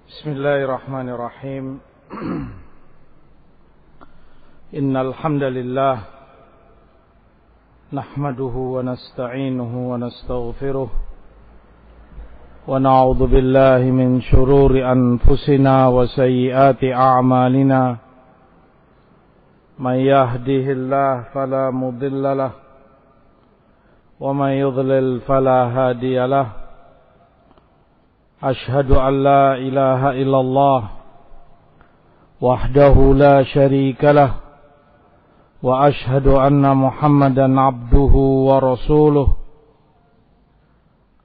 Bismillahirrahmanirrahim. Innal hamdalillah nahmaduhu wa nasta'inuhu wa nastaghfiruh wa na'udzu billahi min shururi anfusina wa sayyiati a'malina. May yahdihillahu fala mudilla lahu wa may yudlil fala hadiya lahu. أشهد أن لا إله إلا الله وحده لا شريك له وأشهد أن محمدا عبده ورسوله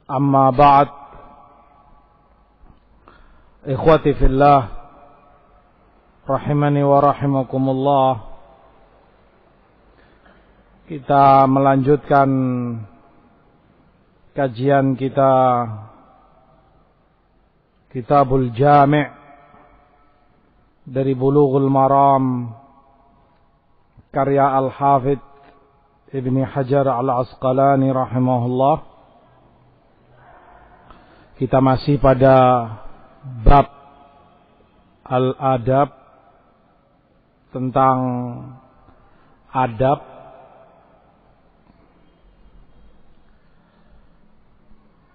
أما بعد إخوتي في الله rahimani wa rahimakumullah. Kita melanjutkan kajian kita Kitabul Jami' dari Bulughul Maram karya Al-Hafidh Ibn Hajar Al-Asqalani rahimahullah. Kita masih pada bab Al-Adab, tentang adab.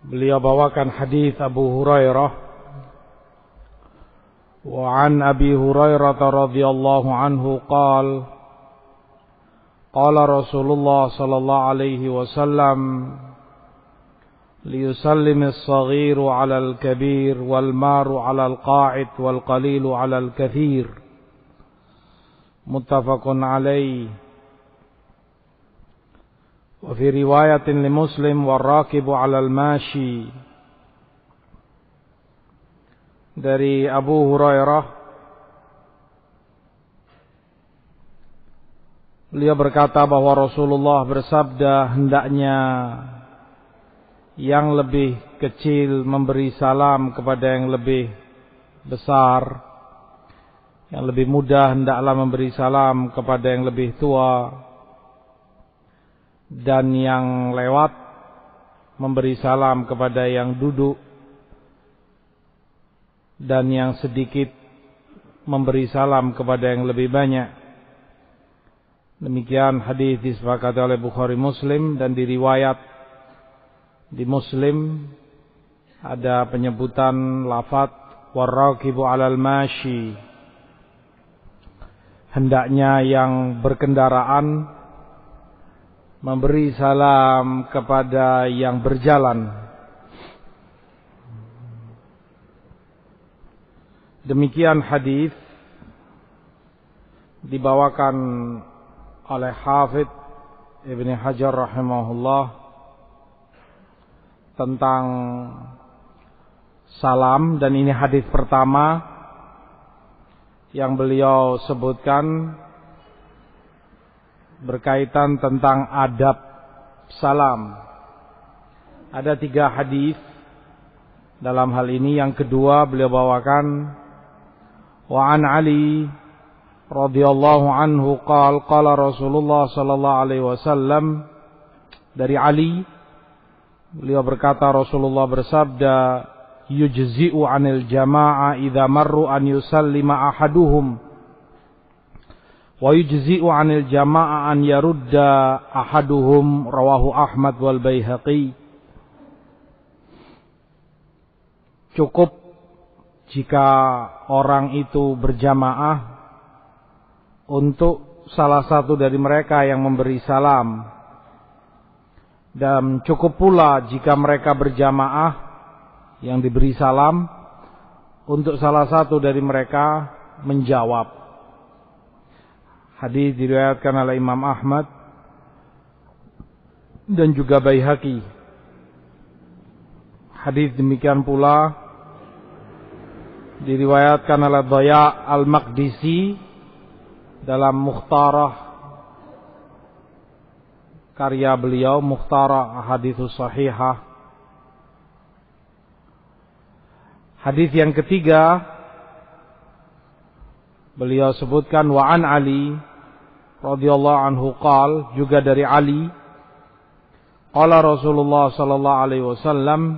Beliau bawakan hadis Abu Hurairah. وعن أبي هريرة رضي الله عنه قال قال رسول الله صلى الله عليه وسلم ليسلم الصغير على الكبير والمار على القاعد والقليل على الكثير متفق عليه. وفي رواية لمسلم والراكب على الماشي. Dari Abu Hurairah, beliau berkata bahwa Rasulullah bersabda, hendaknya yang lebih kecil memberi salam kepada yang lebih besar, yang lebih muda hendaklah memberi salam kepada yang lebih tua, dan yang lewat memberi salam kepada yang duduk, dan yang sedikit memberi salam kepada yang lebih banyak. Demikian hadis disepakati oleh Bukhari Muslim, dan diriwayat di Muslim ada penyebutan lafaz warraqibu 'alal mashi. Hendaknya yang berkendaraan memberi salam kepada yang berjalan. Demikian hadis dibawakan oleh Hafidh Ibn Hajar rahimahullah tentang salam, dan ini hadis pertama yang beliau sebutkan berkaitan tentang adab salam. Ada 3 hadis dalam hal ini. Yang kedua beliau bawakan wa an Ali radhiyallahu anhu qala Rasulullah sallallahu alaihi wasallam. Dari Ali, beliau berkata Rasulullah bersabda, yujzi'u 'anil jama'ah idza marru an yusallima ahaduhum wa yujzi'u 'anil jama'ah an yarudda ahaduhum, rawahu Ahmad wal Baihaqi. Cukup jika orang itu berjamaah untuk salah satu dari mereka yang memberi salam, dan cukup pula jika mereka berjamaah yang diberi salam untuk salah satu dari mereka menjawab. Hadis diriwayatkan oleh Imam Ahmad dan juga Baihaqi. Hadis demikian pula diriwayatkan oleh Dhaya Al-Maqdisi dalam Mukhtarah karya beliau, Mukhtarah Ahaditsus Sahihah. Hadis yang ketiga beliau sebutkan wa an Ali radhiyallahu anhu qala, juga dari Ali, qala Rasulullah sallallahu alaihi wasallam,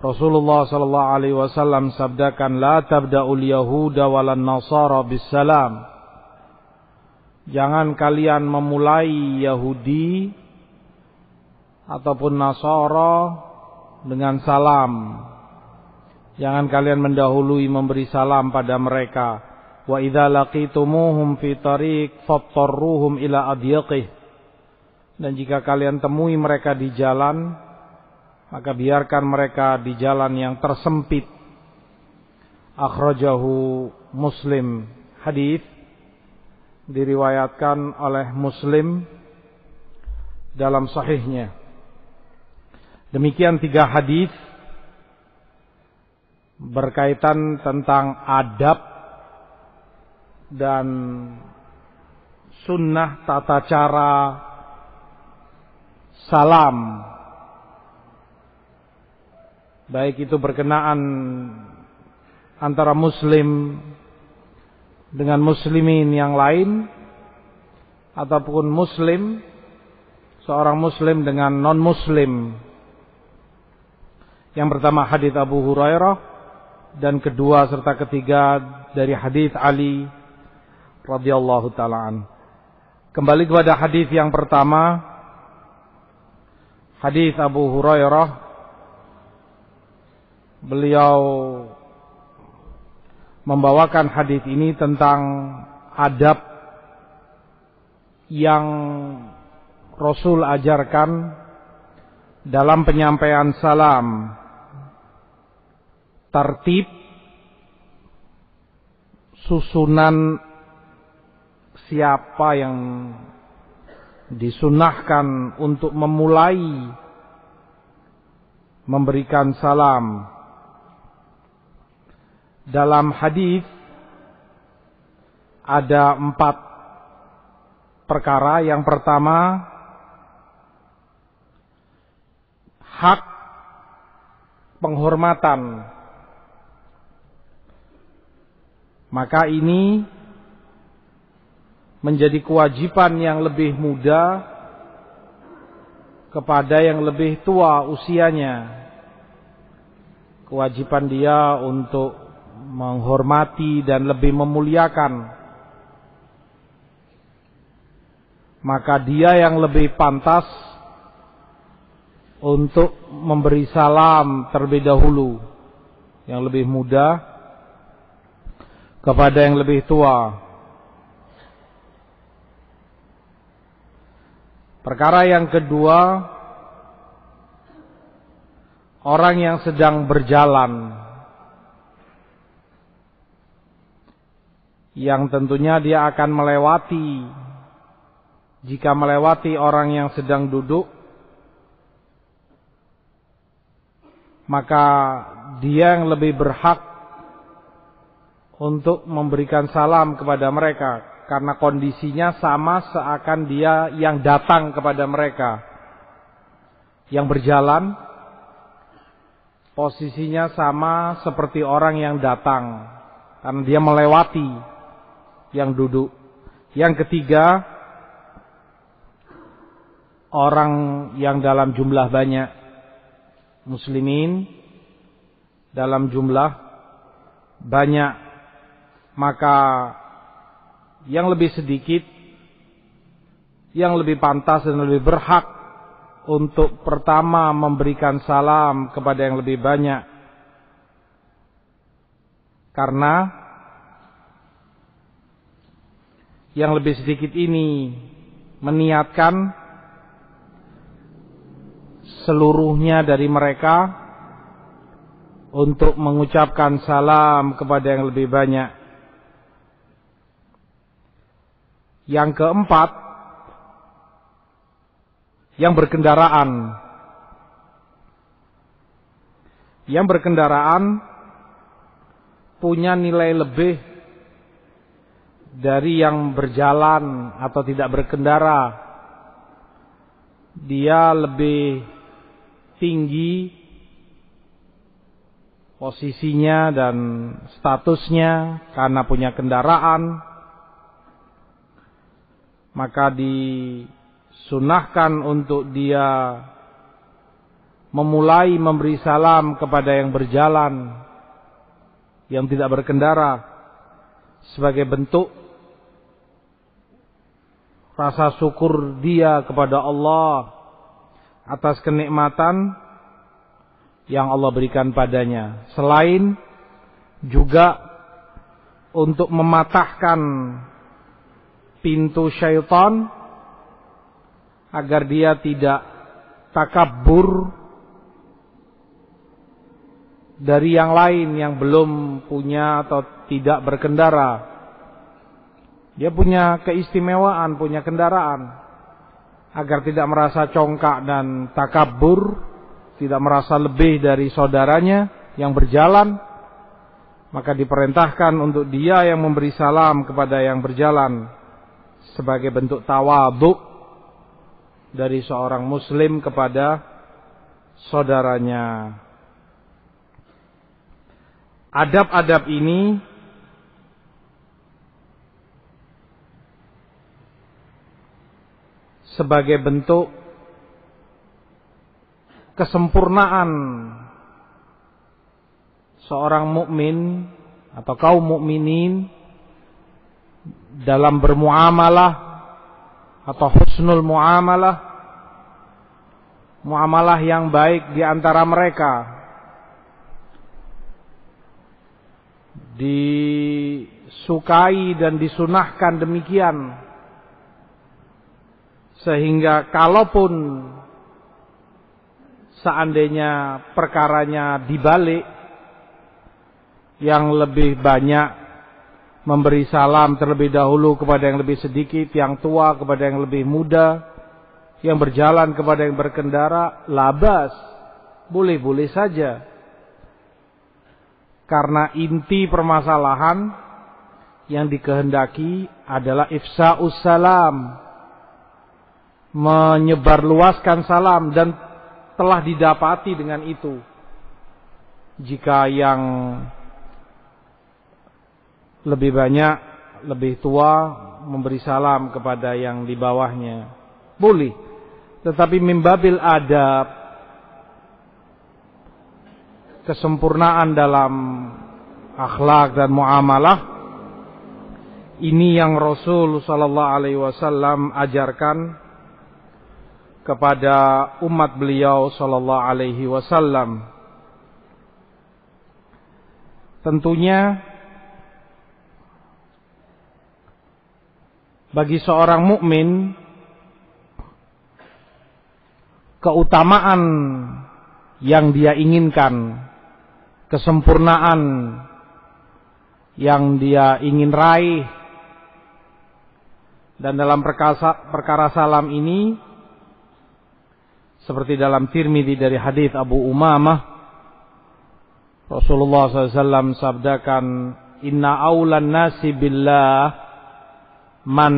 Rasulullah sallallahu alaihi wasallam sabdakan, la tabda'ul yahuda walan nasara bisalam. Jangan kalian memulai Yahudi ataupun Nasara dengan salam. Jangan kalian mendahului memberi salam pada mereka. Wa idza laqitumuhum fi tariq fattarruhum ila adyaqih. Dan jika kalian temui mereka di jalan, maka biarkan mereka di jalan yang tersempit. Akhrajahu Muslim. Hadis diriwayatkan oleh Muslim dalam sahihnya. Demikian 3 hadis berkaitan tentang adab dan sunnah tata cara salam, baik itu berkenaan antara muslim dengan muslimin yang lain, ataupun muslim, seorang muslim dengan non-muslim. Yang pertama hadis Abu Hurairah, dan kedua serta ketiga dari hadis Ali radhiyallahu ta'ala. Kembali kepada hadis yang pertama, hadis Abu Hurairah. Beliau membawakan hadis ini tentang adab yang Rasul ajarkan dalam penyampaian salam. Tertib, susunan siapa yang disunahkan untuk memulai memberikan salam. Dalam hadis ada 4 perkara. Yang pertama, hak penghormatan. Maka ini menjadi kewajiban yang lebih muda kepada yang lebih tua usianya. Kewajiban dia untuk menghormati dan lebih memuliakan. Maka dia yang lebih pantas untuk memberi salam terlebih dahulu, yang lebih muda kepada yang lebih tua. Perkara yang kedua, orang yang sedang berjalan, yang tentunya dia akan melewati. Jika melewati orang yang sedang duduk, maka dia yang lebih berhak untuk memberikan salam kepada mereka, karena kondisinya sama seakan dia yang datang kepada mereka. Yang berjalan posisinya sama seperti orang yang datang, karena dia melewati yang duduk. Yang ketiga, orang yang dalam jumlah banyak, muslimin dalam jumlah banyak, maka yang lebih sedikit, yang lebih pantas dan lebih berhak untuk pertama memberikan salam kepada yang lebih banyak. Karena yang lebih sedikit ini meniatkan seluruhnya dari mereka untuk mengucapkan salam kepada yang lebih banyak. Yang keempat, yang berkendaraan. Yang berkendaraan punya nilai lebih dari yang berjalan atau tidak berkendara. Dia lebih tinggi posisinya dan statusnya karena punya kendaraan. Maka disunahkan untuk dia memulai memberi salam kepada yang berjalan, yang tidak berkendara, sebagai bentuk rasa syukur dia kepada Allah atas kenikmatan yang Allah berikan padanya. Selain juga untuk mematahkan pintu syaitan agar dia tidak takabur dari yang lain yang belum punya atau tidak berkendara. Dia punya keistimewaan, punya kendaraan, agar tidak merasa congkak dan takabur, tidak merasa lebih dari saudaranya yang berjalan, maka diperintahkan untuk dia yang memberi salam kepada yang berjalan sebagai bentuk tawadhu dari seorang muslim kepada saudaranya. Adab-adab ini sebagai bentuk kesempurnaan seorang mukmin atau kaum mukminin dalam bermuamalah atau husnul muamalah, muamalah yang baik di antara mereka, disukai dan disunahkan demikian, sehingga kalaupun seandainya perkaranya dibalik, yang lebih banyak memberi salam terlebih dahulu kepada yang lebih sedikit, yang tua kepada yang lebih muda, yang berjalan kepada yang berkendara, labas, boleh-boleh saja. Karena inti permasalahan yang dikehendaki adalah ifsa'us salam, menyebarluaskan salam, dan telah didapati dengan itu. Jika yang lebih banyak, lebih tua memberi salam kepada yang di bawahnya, boleh. Tetapi mimbabil adab, kesempurnaan dalam akhlak dan muamalah, ini yang Rasul sallallahu alaihi wasallam ajarkan kepada umat beliau sallallahu alaihi wasallam. Tentunya bagi seorang mukmin, keutamaan yang dia inginkan, kesempurnaan yang dia ingin raih, dan dalam perkara salam ini, seperti dalam Tirmidzi dari hadis Abu Umamah, Rasulullah SAW sabdakan, inna awlan nasi billah man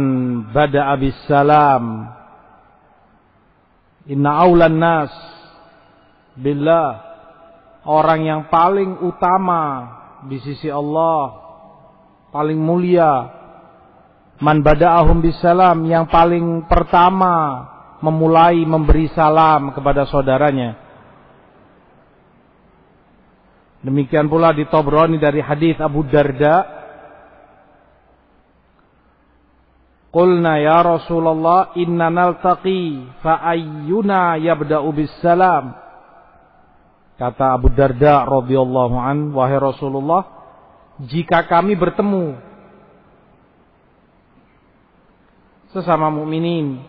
bada'a bis salam. Inna awlan nas billah, orang yang paling utama di sisi Allah, paling mulia, man bada'ahum bisalam, yang paling pertama memulai memberi salam kepada saudaranya. Demikian pula di Tabrani dari hadis Abu Darda, qulna ya Rasulullah inna naltaqi fa ayyuna yabda'u bisalam. Kata Abu Darda radhiyallahu an, wahai Rasulullah, jika kami bertemu sesama mukminin,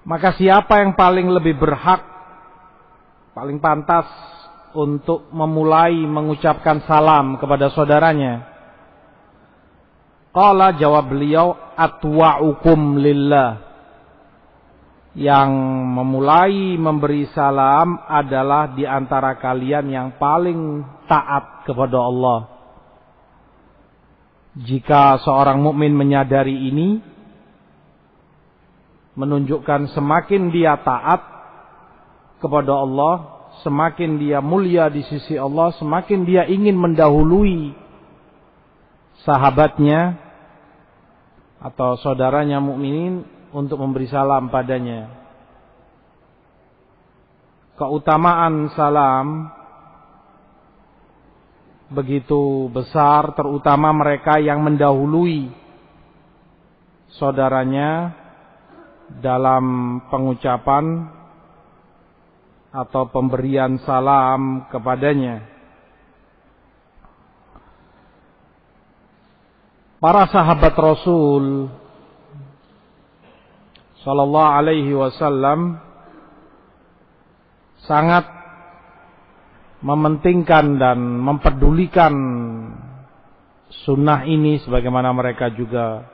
maka siapa yang paling lebih berhak, paling pantas untuk memulai mengucapkan salam kepada saudaranya? Qala, jawab beliau, atwa'ukum lillah. Yang memulai memberi salam adalah di antara kalian yang paling taat kepada Allah. Jika seorang mukmin menyadari ini, menunjukkan semakin dia taat kepada Allah, semakin dia mulia di sisi Allah, semakin dia ingin mendahului sahabatnya atau saudaranya mukminin untuk memberi salam padanya. keutamaan salam begitu besar, terutama mereka yang mendahului saudaranya dalam pengucapan atau pemberian salam kepadanya. Para sahabat Rasul sallallahu alaihi wasallam sangat mementingkan dan mempedulikan sunnah ini, sebagaimana mereka juga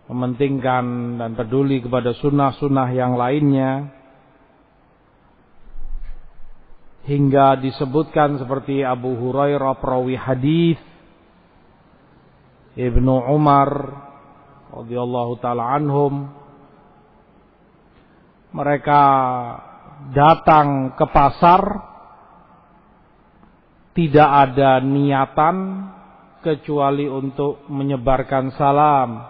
mementingkan dan peduli kepada sunnah-sunnah yang lainnya, hingga disebutkan seperti Abu Hurairah perawi hadis, Ibnu Umar radhiyallahu taala anhum, mereka datang ke pasar tidak ada niatan kecuali untuk menyebarkan salam,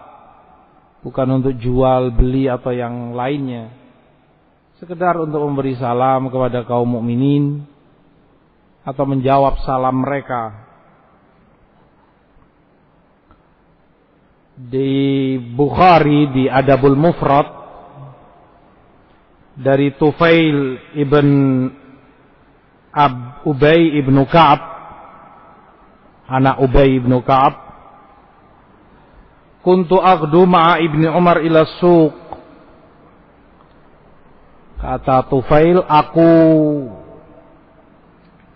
bukan untuk jual beli atau yang lainnya, sekedar untuk memberi salam kepada kaum mukminin atau menjawab salam mereka. Di Bukhari di Adabul Mufrad dari Tufail ibn Ubay ibn Ka'ab, anak Ubay ibn Ka'ab, kuntu aghdu ma'a ibni Umar ila suq. Kata Tufail, aku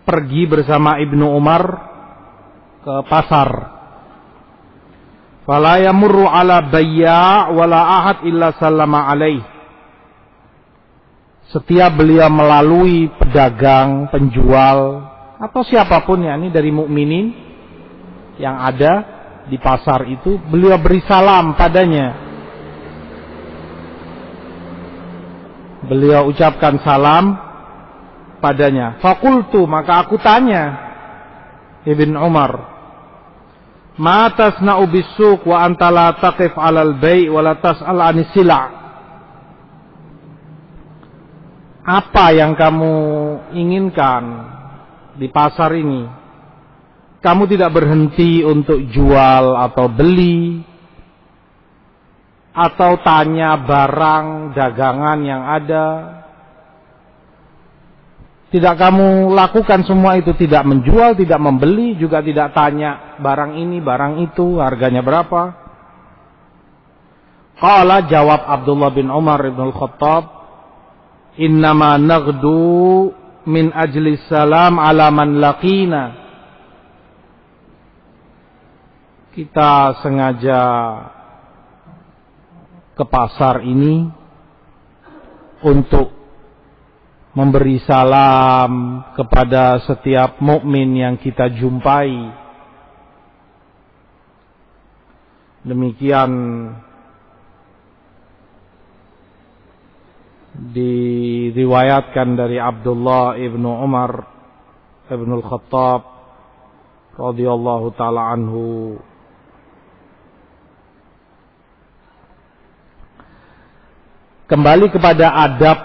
pergi bersama Ibnu Umar ke pasar. Fala yamurru ala bayya' wala ahad illa sallama alaih. Setiap beliau melalui pedagang, penjual, atau siapapun ya, ini dari mukminin yang ada di pasar itu, beliau beri salam padanya. Beliau ucapkan salam padanya. Fakultu, maka aku tanya Ibn Umar, ma tasna'u bis-suq wa anta la taqif 'alal bai' wa la tas'al 'anis sila'. Apa yang kamu inginkan di pasar ini? Kamu tidak berhenti untuk jual atau beli, atau tanya barang dagangan yang ada. Tidak kamu lakukan semua itu, tidak menjual, tidak membeli, juga tidak tanya barang ini, barang itu, harganya berapa. Qala, jawab Abdullah bin Umar ibn al-Khattab, innama naghdu min ajli salam ala man laqina. Kita sengaja ke pasar ini untuk memberi salam kepada setiap mukmin yang kita jumpai. Demikian diriwayatkan dari Abdullah ibnu Umar ibnu al-Khattab radhiyallahu taala anhu. Kembali kepada adab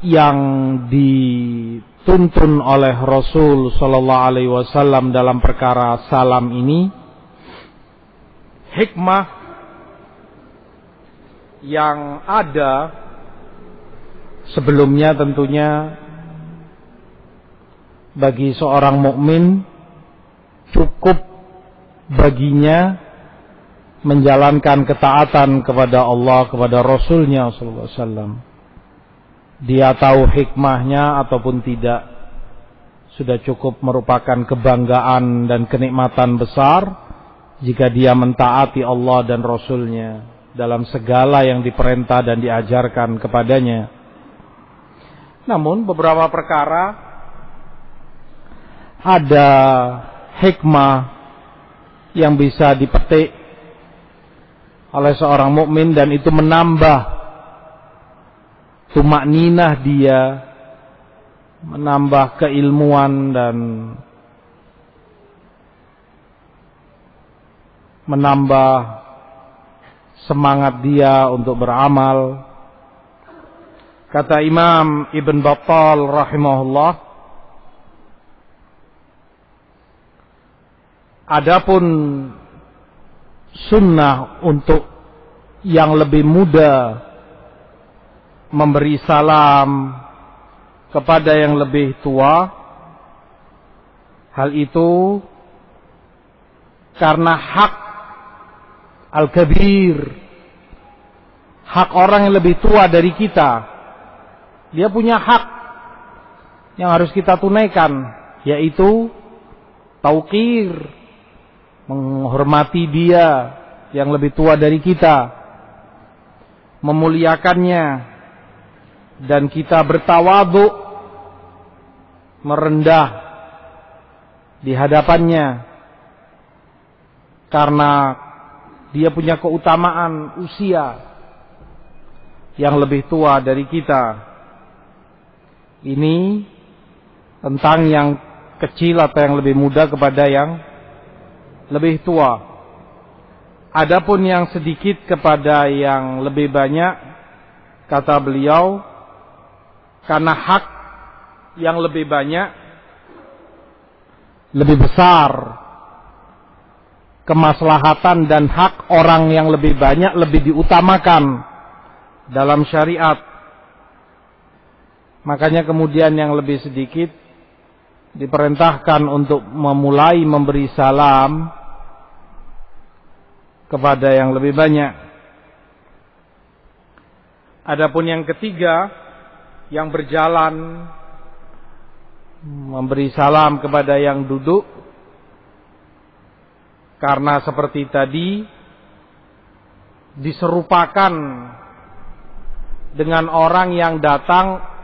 yang dituntun oleh Rasul sallallahu alaihi wasallam dalam perkara salam ini, hikmah yang ada sebelumnya tentunya bagi seorang mukmin cukup baginya menjalankan ketaatan kepada Allah, kepada Rasulnya sallallahu alaihi wasallam. Dia tahu hikmahnya ataupun tidak, sudah cukup merupakan kebanggaan dan kenikmatan besar jika dia mentaati Allah dan Rasulnya dalam segala yang diperintah dan diajarkan kepadanya. Namun beberapa perkara ada hikmah yang bisa dipetik oleh seorang mukmin, dan itu menambah tumakninah dia, menambah keilmuan dan menambah semangat dia untuk beramal. Kata Imam Ibn Battal rahimahullah, adapun sunnah untuk yang lebih muda memberi salam kepada yang lebih tua, hal itu karena hak al-kabir, hak orang yang lebih tua dari kita. Dia punya hak yang harus kita tunaikan, yaitu tauqir, menghormati dia yang lebih tua dari kita, memuliakannya, dan kita bertawadhu, merendah di hadapannya karena dia punya keutamaan usia yang lebih tua dari kita. Ini tentang yang kecil atau yang lebih muda kepada yang lebih tua. Adapun yang sedikit kepada yang lebih banyak, kata beliau, karena hak yang lebih banyak, lebih besar kemaslahatan dan hak orang yang lebih banyak lebih diutamakan dalam syariat. Makanya kemudian yang lebih sedikit diperintahkan untuk memulai memberi salam kepada yang lebih banyak. Adapun yang ketiga, yang berjalan memberi salam kepada yang duduk, karena seperti tadi diserupakan dengan orang yang datang,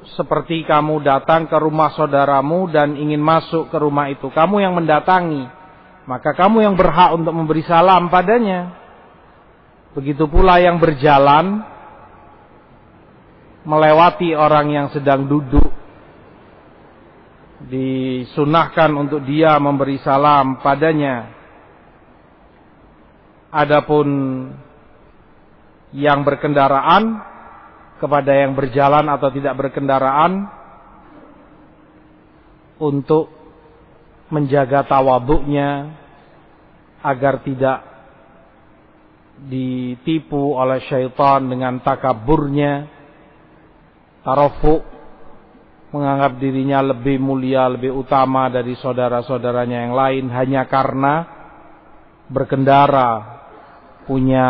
seperti kamu datang ke rumah saudaramu dan ingin masuk ke rumah itu. Kamu yang mendatangi, maka kamu yang berhak untuk memberi salam padanya. Begitu pula yang berjalan melewati orang yang sedang duduk, disunahkan untuk dia memberi salam padanya. Adapun yang berkendaraan, kepada yang berjalan atau tidak berkendaraan, untuk menjaga tawadhu'nya agar tidak ditipu oleh syaitan dengan takaburnya, tarafu', menganggap dirinya lebih mulia, lebih utama dari saudara-saudaranya yang lain hanya karena berkendara, punya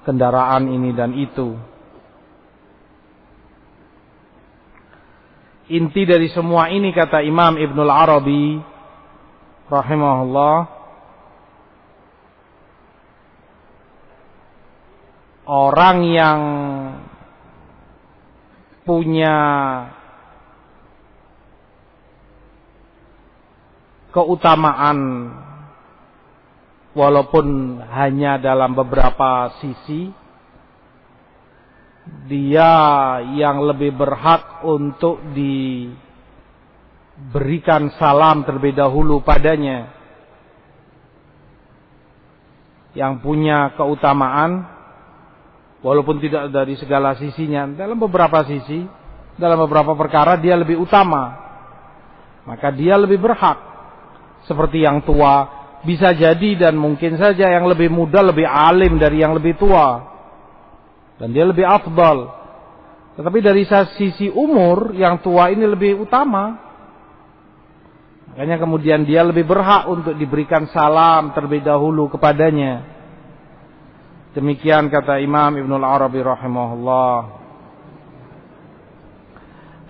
kendaraan ini dan itu. Inti dari semua ini, kata Imam Ibnul Arabi rahimahullah, orang yang punya keutamaan walaupun hanya dalam beberapa sisi, dia yang lebih berhak untuk diberikan salam terlebih dahulu padanya. Yang punya keutamaan walaupun tidak dari segala sisinya, dalam beberapa sisi, dalam beberapa perkara dia lebih utama, maka dia lebih berhak. Seperti yang tua, bisa jadi dan mungkin saja yang lebih muda lebih alim dari yang lebih tua, dan dia lebih afdal. Tetapi dari sisi umur, yang tua ini lebih utama. Makanya kemudian dia lebih berhak untuk diberikan salam terlebih dahulu kepadanya. Demikian kata Imam Ibnul Arabi rahimahullah.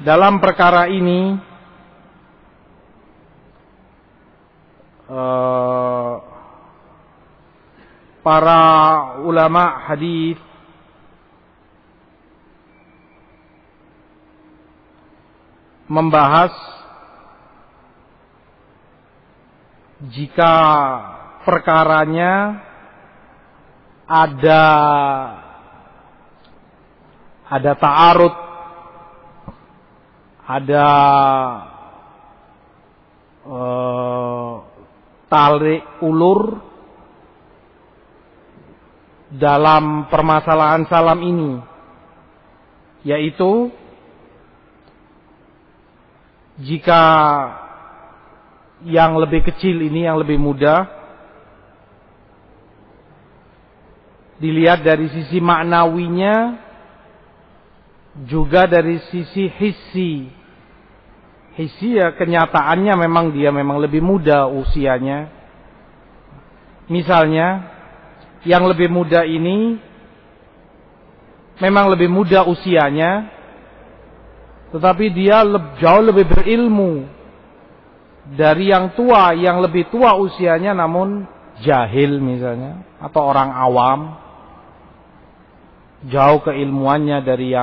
Dalam perkara ini, para ulama hadis membahas jika perkaranya ada ta'arud, ada tarik ulur dalam permasalahan salam ini, yaitu jika yang lebih kecil ini, yang lebih muda, dilihat dari sisi maknawinya, juga dari sisi hissi. Hissi ya kenyataannya memang dia memang lebih muda usianya. Misalnya, yang lebih muda ini memang lebih muda usianya, tetapi dia jauh lebih berilmu dari yang tua, yang lebih tua usianya namun jahil misalnya, atau orang awam, jauh keilmuannya dari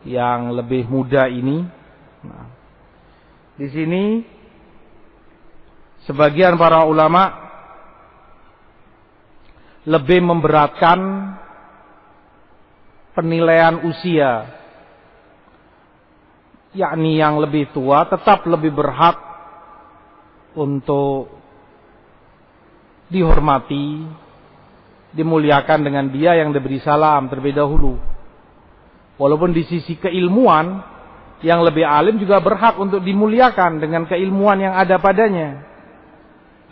yang lebih muda ini. Nah, di sini sebagian para ulama lebih memberatkan penilaian usia, yakni yang lebih tua tetap lebih berhak untuk dihormati, dimuliakan dengan dia yang diberi salam terlebih dahulu. Walaupun di sisi keilmuan, yang lebih alim juga berhak untuk dimuliakan dengan keilmuan yang ada padanya.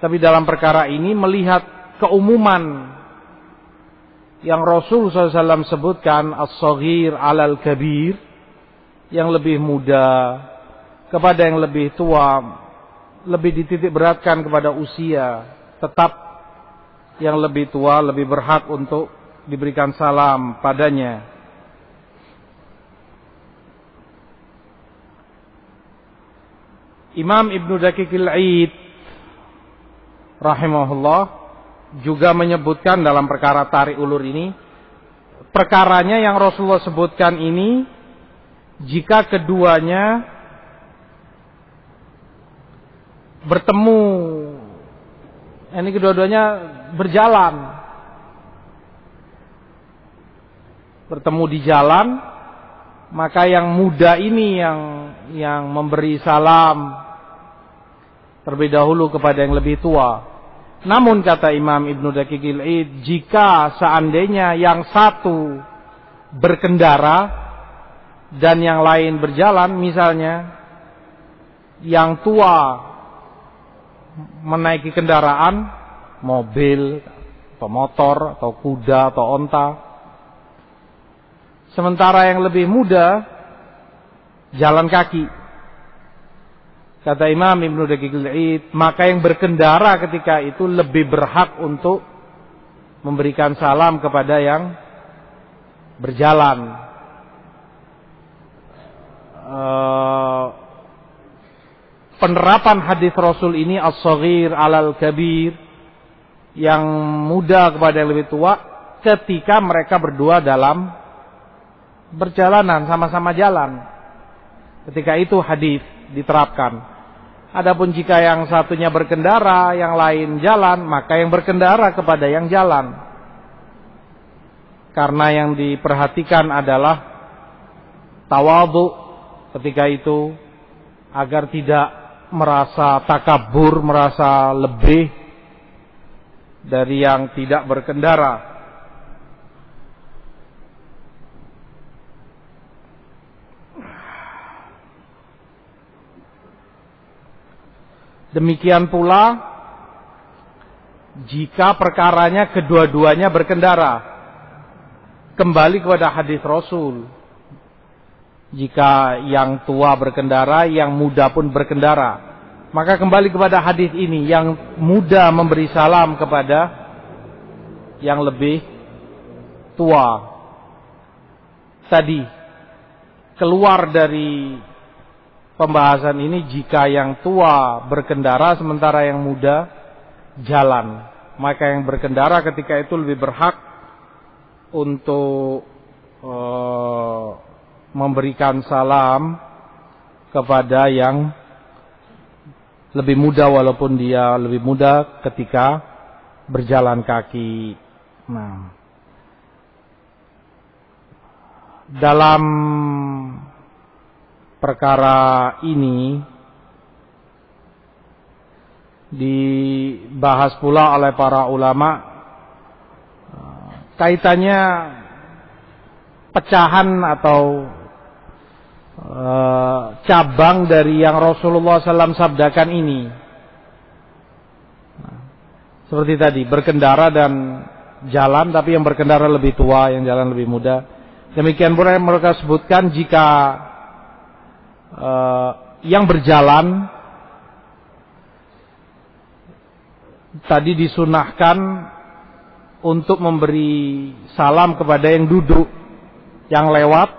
Tapi dalam perkara ini melihat keumuman yang Rasul SAW sebutkan, as-saghir alal kabir, yang lebih muda kepada yang lebih tua, lebih dititik beratkan kepada usia, tetap yang lebih tua lebih berhak untuk diberikan salam padanya. Imam Ibnu Daqiqil Aid rahimahullah juga menyebutkan dalam perkara tarik ulur ini, perkaranya yang Rasulullah sebutkan ini, jika keduanya bertemu, ini kedua-duanya bertemu di jalan, maka yang muda ini yang memberi salam terlebih dahulu kepada yang lebih tua. Namun kata Imam Ibnu Daqiqil Aid, jika seandainya yang satu berkendara dan yang lain berjalan, misalnya yang tua menaiki kendaraan, mobil atau motor atau kuda atau onta, sementara yang lebih muda jalan kaki. Kata Imam Ibnu Daqiqil Aid, maka yang berkendara ketika itu lebih berhak untuk memberikan salam kepada yang berjalan. Penerapan hadis Rasul ini, as-saghir alal kabir, yang muda kepada yang lebih tua, ketika mereka berdua dalam perjalanan, sama-sama jalan. Ketika itu hadis diterapkan. Adapun jika yang satunya berkendara, yang lain jalan, maka yang berkendara kepada yang jalan. Karena yang diperhatikan adalah tawadhu ketika itu, agar tidak merasa takabur, merasa lebih dari yang tidak berkendara. Demikian pula jika perkaranya kedua-duanya berkendara, kembali kepada hadis Rasul. Jika yang tua berkendara, yang muda pun berkendara, maka kembali kepada hadis ini, yang muda memberi salam kepada yang lebih tua. Tadi keluar dari pembahasan ini, jika yang tua berkendara sementara yang muda jalan, maka yang berkendara ketika itu lebih berhak untuk memberikan salam kepada yang lebih muda, walaupun dia lebih muda ketika berjalan kaki. Nah, dalam perkara ini dibahas pula oleh para ulama kaitannya pecahan atau cabang dari yang Rasulullah SAW sabdakan ini. Seperti tadi, berkendara dan jalan, tapi yang berkendara lebih tua, yang jalan lebih muda. Demikian pula mereka sebutkan jika yang berjalan tadi disunahkan untuk memberi salam kepada yang duduk, yang lewat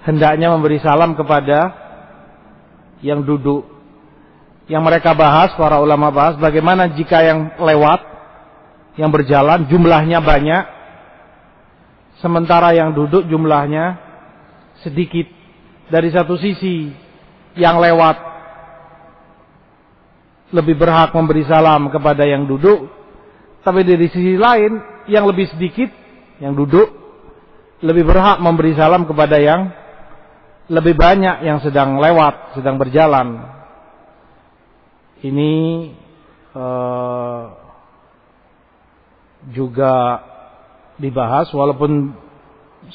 hendaknya memberi salam kepada yang duduk. Yang mereka bahas, para ulama bahas, bagaimana jika yang lewat, yang berjalan jumlahnya banyak, sementara yang duduk jumlahnya sedikit. Dari satu sisi, yang lewat lebih berhak memberi salam kepada yang duduk, tapi dari sisi lain, yang lebih sedikit, yang duduk, lebih berhak memberi salam kepada yang lebih banyak yang sedang lewat, sedang berjalan. Ini juga dibahas, walaupun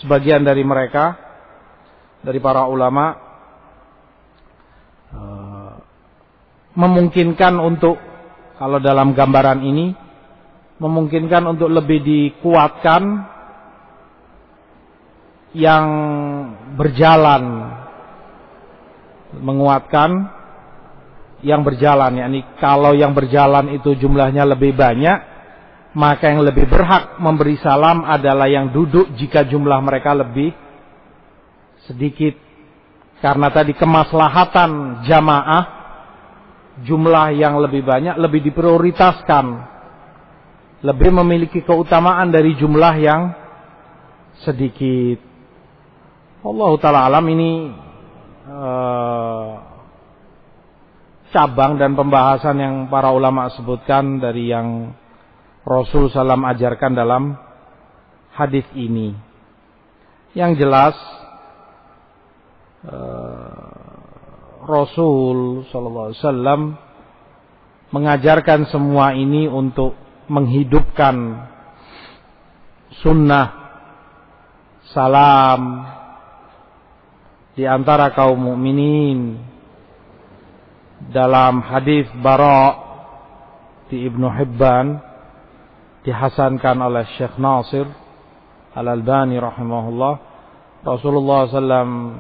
sebagian dari mereka, dari para ulama, memungkinkan untuk, kalau dalam gambaran ini, memungkinkan untuk lebih dikuatkan yang berjalan, menguatkan yang berjalan, yakni kalau yang berjalan itu jumlahnya lebih banyak, maka yang lebih berhak memberi salam adalah yang duduk jika jumlah mereka lebih sedikit. Karena tadi kemaslahatan jamaah, jumlah yang lebih banyak lebih diprioritaskan, lebih memiliki keutamaan dari jumlah yang sedikit. Allah Ta'ala alam. Ini cabang dan pembahasan yang para ulama sebutkan dari yang Rasul SAW ajarkan dalam hadis ini. Yang jelas Rasul SAW mengajarkan semua ini untuk menghidupkan sunnah salam di antara kaum mukminin. Dalam hadis Bara di Ibnu Hibban, dihasankan oleh Syekh Nasir Al-Albani rahimahullah, Rasulullah SAW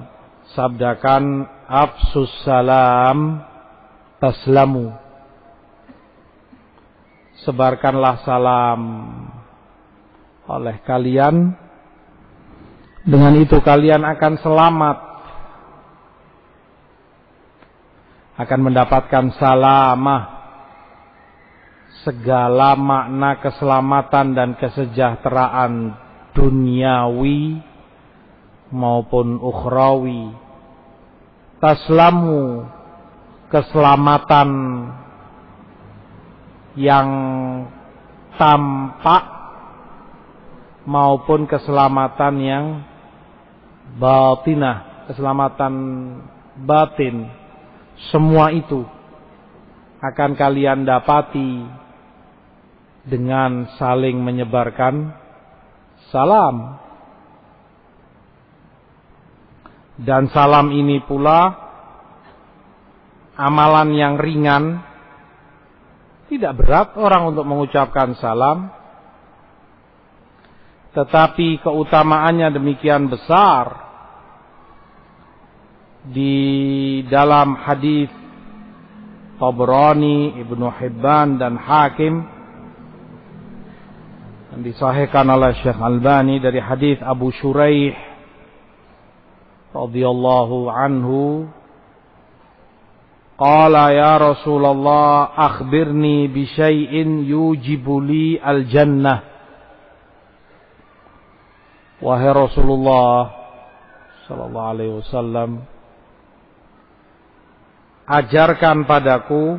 sabdakan, afsus salam taslamu, sebarkanlah salam oleh kalian, dengan itu kalian akan selamat, akan mendapatkan salamah, segala makna keselamatan dan kesejahteraan duniawi maupun ukhrawi. Taslamu, keselamatan yang tampak maupun keselamatan yang batinah, keselamatan batin. Semua itu akan kalian dapati dengan saling menyebarkan salam. Dan salam ini pula amalan yang ringan, tidak berat orang untuk mengucapkan salam, tetapi keutamaannya demikian besar. Di dalam hadis Tabrani, Ibnu Hibban dan Hakim, yang disahihkan oleh Syekh Albani dari hadis Abu Shuraih radhiyallahu anhu, qala ya Rasulullah akhbirni bi syai'in yujibu li al-jannah. Wahai Rasulullah sallallahu alaihi wasallam, ajarkan padaku,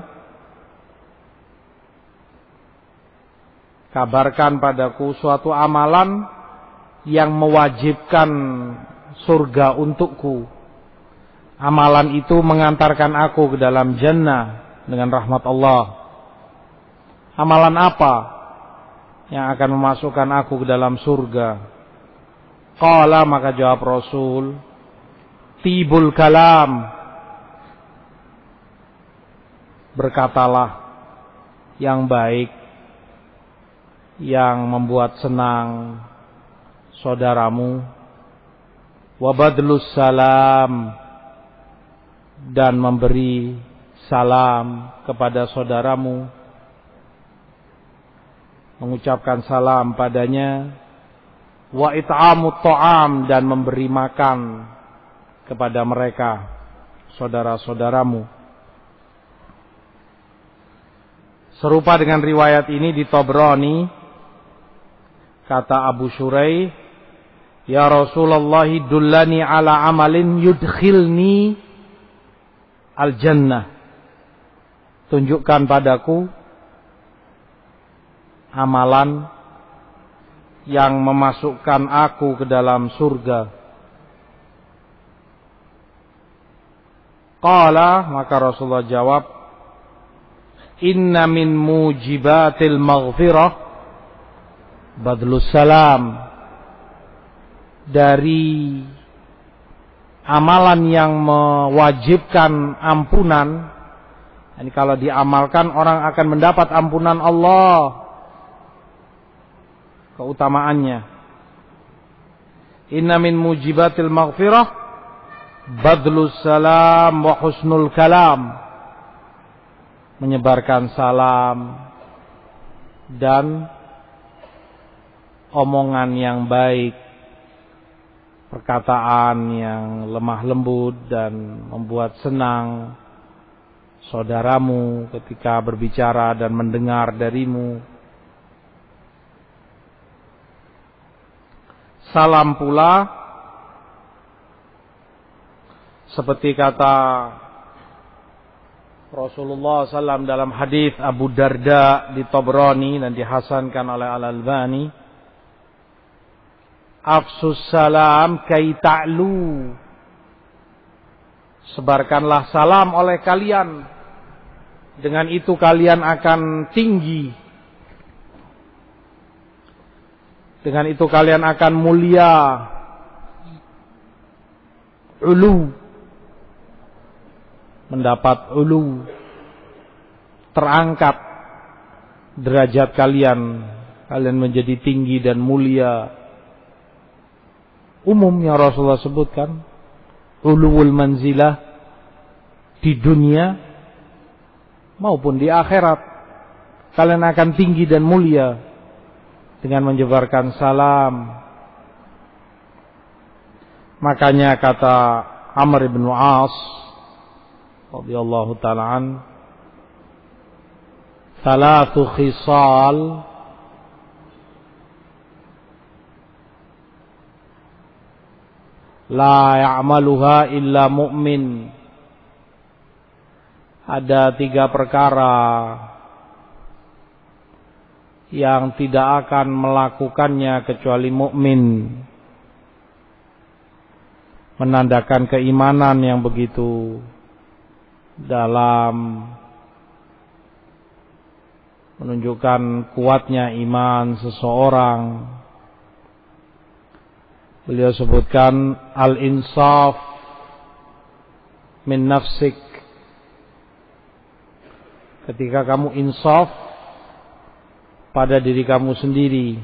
kabarkan padaku suatu amalan yang mewajibkan surga untukku. Amalan itu mengantarkan aku ke dalam jannah dengan rahmat Allah. Amalan apa yang akan memasukkan aku ke dalam surga? Qala, maka jawab Rasul, tibul kalam, berkatalah yang baik, yang membuat senang saudaramu, wa badlus salam, dan memberi salam kepada saudaramu, mengucapkan salam padanya, wa it'amut ta'am, dan memberi makan kepada mereka, saudara-saudaramu. Serupa dengan riwayat ini di Tabrani, kata Abu Shuraih, ya Rasulullah, dullani ala amalin yudkhilni al-jannah. Tunjukkan padaku amalan yang memasukkan aku ke dalam surga. Qala, maka Rasulullah jawab, inna min mujibatil maghfirah badlus salam. Dari amalan yang mewajibkan ampunan, ini kalau diamalkan orang akan mendapat ampunan Allah. Keutamaannya, inna min mujibatil maghfirah badlus salam wa husnul kalam, menyebarkan salam dan omongan yang baik, perkataan yang lemah lembut dan membuat senang saudaramu ketika berbicara dan mendengar darimu. Salam pula, seperti kata Rasulullah SAW dalam hadis Abu Darda di Tabrani dan dihasankan oleh Al-Albani, afsus salam kai ta'lu, sebarkanlah salam oleh kalian, dengan itu kalian akan tinggi, dengan itu kalian akan mulia, ulu, mendapat ulu, terangkat derajat kalian, kalian menjadi tinggi dan mulia. Umumnya Rasulullah sebutkan uluwul manzilah di dunia maupun di akhirat, kalian akan tinggi dan mulia dengan menyebarkan salam. Makanya kata Amr bin As radhiyallahu ta'ala an, thalathu khisal la ya'maluha illa mu'min. Ada 3 perkara yang tidak akan melakukannya kecuali mukmin, menandakan keimanan yang begitu dalam, menunjukkan kuatnya iman seseorang. Beliau sebutkan al-insaf min nafsik, ketika kamu insaf pada diri kamu sendiri,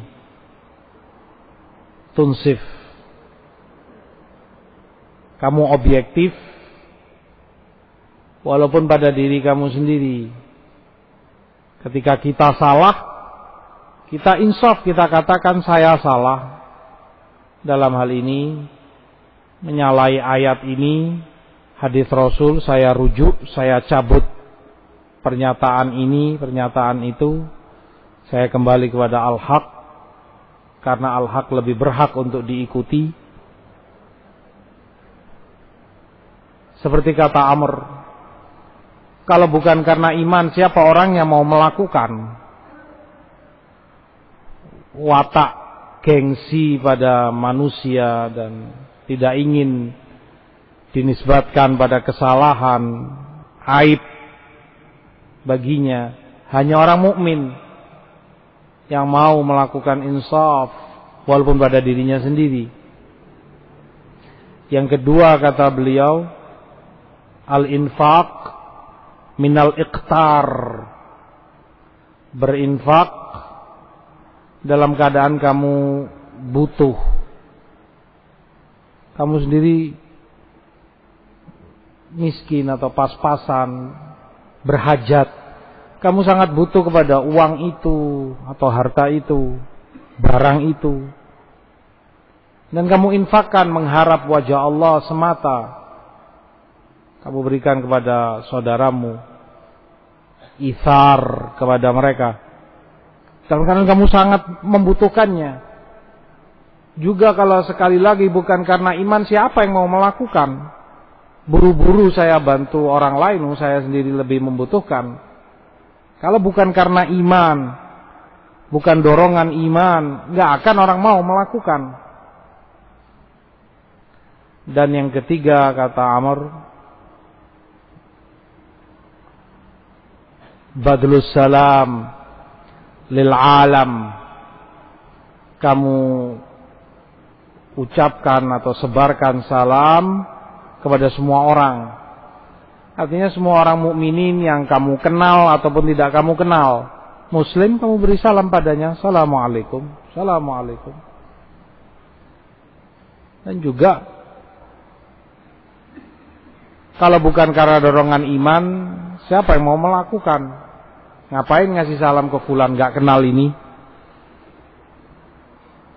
tunsif, kamu objektif walaupun pada diri kamu sendiri. Ketika kita salah, kita insaf, kita katakan saya salah dalam hal ini, menyalahi ayat ini, hadis Rasul, saya rujuk, saya cabut pernyataan ini, pernyataan itu, saya kembali kepada al-haq, karena al-haq lebih berhak untuk diikuti. Seperti kata Amr, kalau bukan karena iman, siapa orang yang mau melakukan? Watak gengsi pada manusia dan tidak ingin dinisbatkan pada kesalahan, aib baginya. Hanya orang mukmin yang mau melakukan insaf walaupun pada dirinya sendiri. Yang kedua kata beliau, al-infaq minal iqtar. Berinfak dalam keadaan kamu butuh. Kamu sendiri miskin atau pas-pasan, berhajat. Kamu sangat butuh kepada uang itu atau harta itu, barang itu. Dan kamu infakkan mengharap wajah Allah semata. Kamu berikan kepada saudaramu, ithar kepada mereka. Dalam keadaan kamu sangat membutuhkannya. Juga kalau sekali lagi bukan karena iman, siapa yang mau melakukan? Buru-buru saya bantu orang lain, saya sendiri lebih membutuhkan. Kalau bukan karena iman, bukan dorongan iman, nggak akan orang mau melakukan. Dan yang ketiga kata Amr, badlus salam lil alam. Kamu ucapkan atau sebarkan salam kepada semua orang. Artinya semua orang mukminin yang kamu kenal ataupun tidak kamu kenal. Muslim, kamu beri salam padanya. Assalamualaikum. Assalamualaikum. Dan juga kalau bukan karena dorongan iman, siapa yang mau melakukan? Ngapain ngasih salam ke fulan gak kenal ini?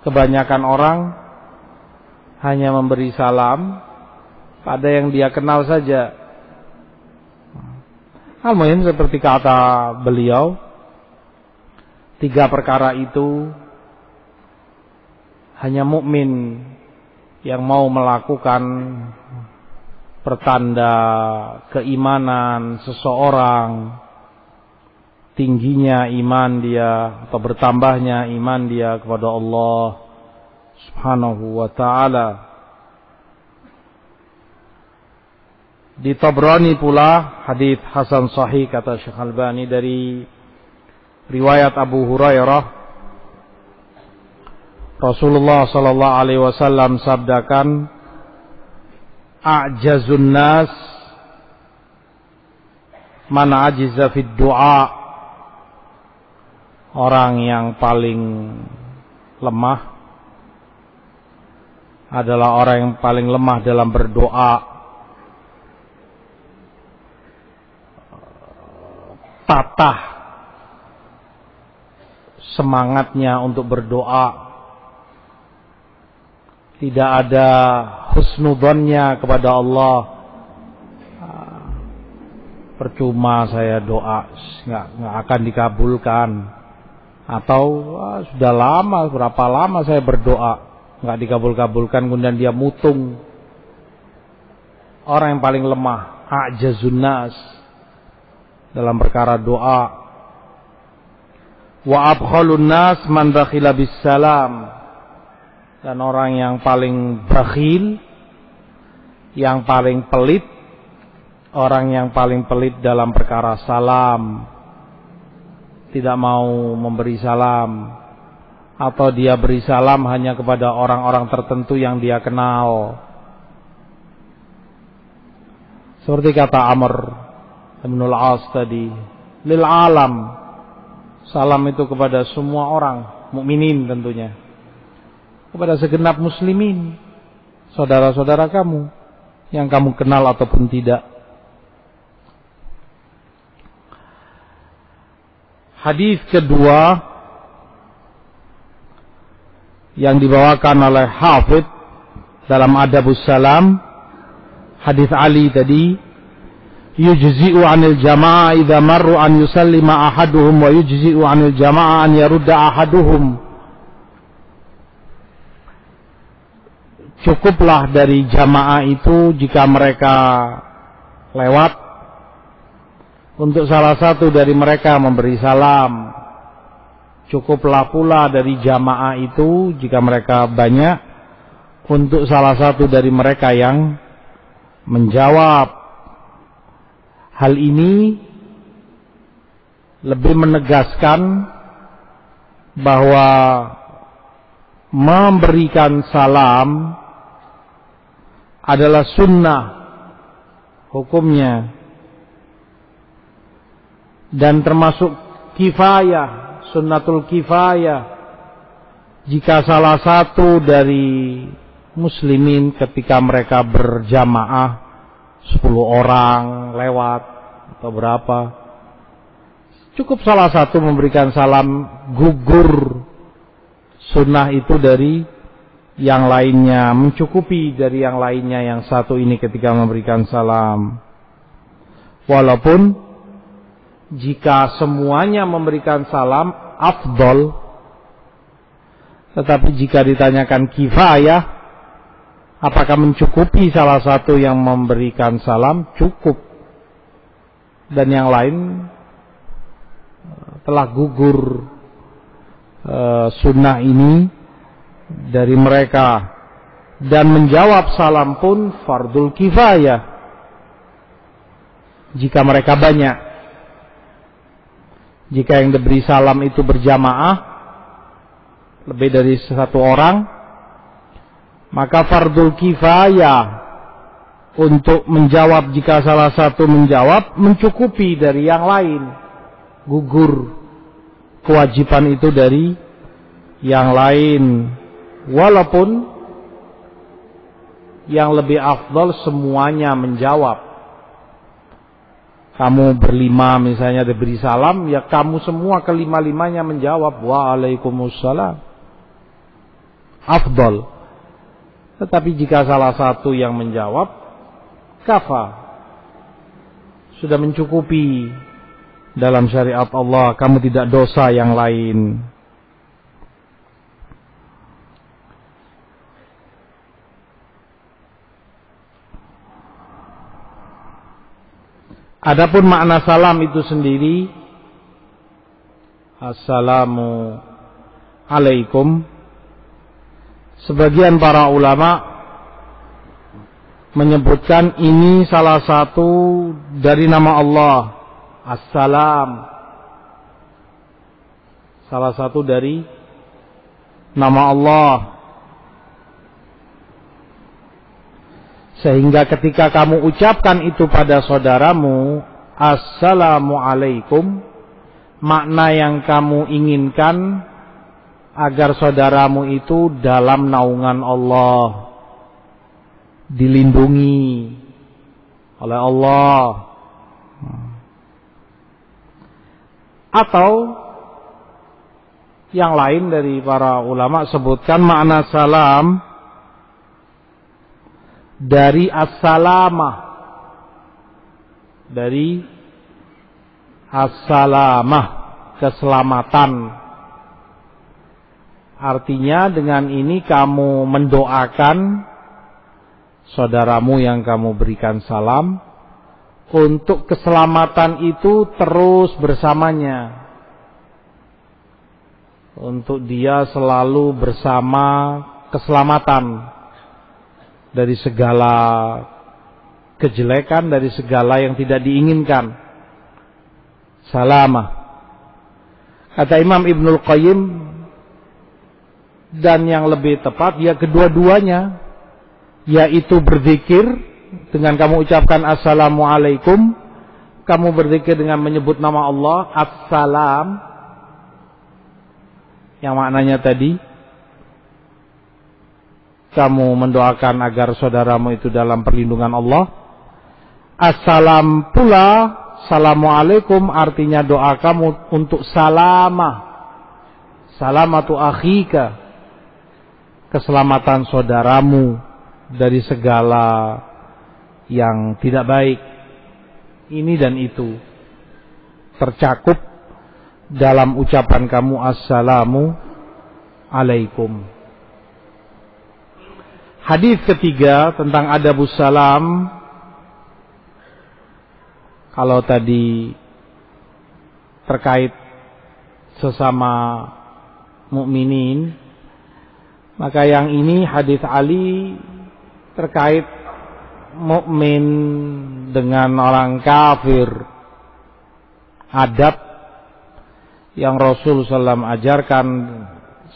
Kebanyakan orang hanya memberi salam pada yang dia kenal saja. Al-muhim seperti kata beliau, 3 perkara itu hanya mukmin yang mau melakukan pertanda keimanan seseorang, tingginya iman dia atau bertambahnya iman dia kepada Allah Subhanahu wa ta'ala. Di Tabrani pula hadis hasan sahih kata Syekh Albani dari riwayat Abu Hurairah, Rasulullah sallallahu alaihi wasallam sabdakan, a'jazun nas man ajiza fid du'a. Orang yang paling lemah adalah orang yang paling lemah dalam berdoa. Tatah semangatnya untuk berdoa. Tidak ada husnudzonnya kepada Allah. Percuma saya doa, nggak akan dikabulkan. Atau sudah lama, berapa lama saya berdoa nggak dikabul-kabulkan, kemudian dia mutung. Orang yang paling lemah, a'jazun nas dalam perkara doa. Wa abkhalun nas man bakhila bis salam. Dan orang yang paling bakhil, yang paling pelit, orang yang paling pelit dalam perkara salam, tidak mau memberi salam, atau dia beri salam hanya kepada orang-orang tertentu yang dia kenal. Seperti kata Amr Ibnul As tadi, lil alam, salam itu kepada semua orang, mukminin tentunya, kepada segenap muslimin, saudara-saudara kamu yang kamu kenal ataupun tidak. Hadis kedua yang dibawakan oleh Hafidh dalam Adabus Salam, hadis Ali tadi, yujzi'u 'anil jama'ah idza marru an yusallima ahaduhum wa yujzi'u 'anil jama'ah an yarudda ahaduhum. Cukuplah dari jamaah itu jika mereka lewat, untuk salah satu dari mereka memberi salam. Cukuplah pula dari jamaah itu jika mereka banyak, untuk salah satu dari mereka yang menjawab. Hal ini lebih menegaskan bahwa memberikan salam adalah sunnah hukumnya, dan termasuk kifayah, sunnatul kifayah. Jika salah satu dari muslimin ketika mereka berjamaah 10 orang lewat atau berapa, cukup salah satu memberikan salam, gugur sunnah itu dari yang lainnya, mencukupi dari yang lainnya yang satu ini ketika memberikan salam. Walaupun jika semuanya memberikan salam afdol, tetapi jika ditanyakan kifayah, apakah mencukupi salah satu yang memberikan salam? Cukup. Dan yang lain telah gugur sunnah ini dari mereka. Dan menjawab salam pun fardul kifayah jika mereka banyak. Jika yang diberi salam itu berjamaah, lebih dari satu orang, maka fardul kifayah untuk menjawab. Jika salah satu menjawab, mencukupi dari yang lain, gugur kewajiban itu dari yang lain. Walaupun yang lebih afdal semuanya menjawab. Kamu berlima misalnya diberi salam, ya kamu semua kelima-limanya menjawab waalaikumsalam, afdal. Tetapi jika salah satu yang menjawab, kafa, sudah mencukupi dalam syariat Allah, kamu tidak dosa yang lain. Adapun makna salam itu sendiri, assalamu alaikum, sebagian para ulama menyebutkan ini salah satu dari nama Allah, Assalam, salah satu dari nama Allah. Sehingga ketika kamu ucapkan itu pada saudaramu, assalamu alaikum, makna yang kamu inginkan agar saudaramu itu dalam naungan Allah, dilindungi oleh Allah. Atau yang lain dari para ulama sebutkan makna salam dari as-salamah, dari as-salamah, keselamatan. Artinya dengan ini kamu mendoakan saudaramu yang kamu berikan salam untuk keselamatan itu terus bersamanya, untuk dia selalu bersama keselamatan dari segala kejelekan, dari segala yang tidak diinginkan. Salamah. Kata Imam Ibnul Qayyim, dan yang lebih tepat ya kedua-duanya, yaitu berzikir dengan kamu ucapkan assalamu alaikum, kamu berzikir dengan menyebut nama Allah, assalam, yang maknanya tadi kamu mendoakan agar saudaramu itu dalam perlindungan Allah. Assalam pula, assalamualaikum, artinya doa kamu untuk salamah, salamatu akhika, keselamatan saudaramu dari segala yang tidak baik. Ini dan itu tercakup dalam ucapan kamu assalamu alaikum. Hadis ketiga tentang adabus salam. Kalau tadi terkait sesama mukminin, maka yang ini hadis Ali terkait mukmin dengan orang kafir. Adab yang Rasul SAW ajarkan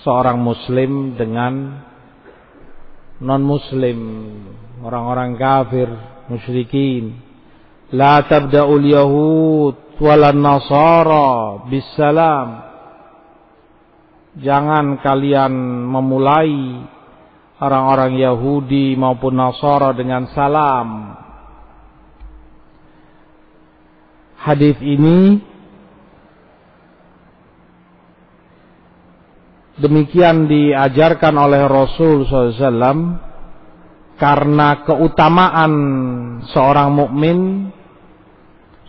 seorang muslim dengan non-muslim, orang-orang kafir, musyrikin. La tabda'ul yahud walan nasara bisalam. Jangan kalian memulai orang-orang Yahudi maupun Nasara dengan salam. Hadis ini demikian diajarkan oleh Rasul SAW karena keutamaan seorang mukmin,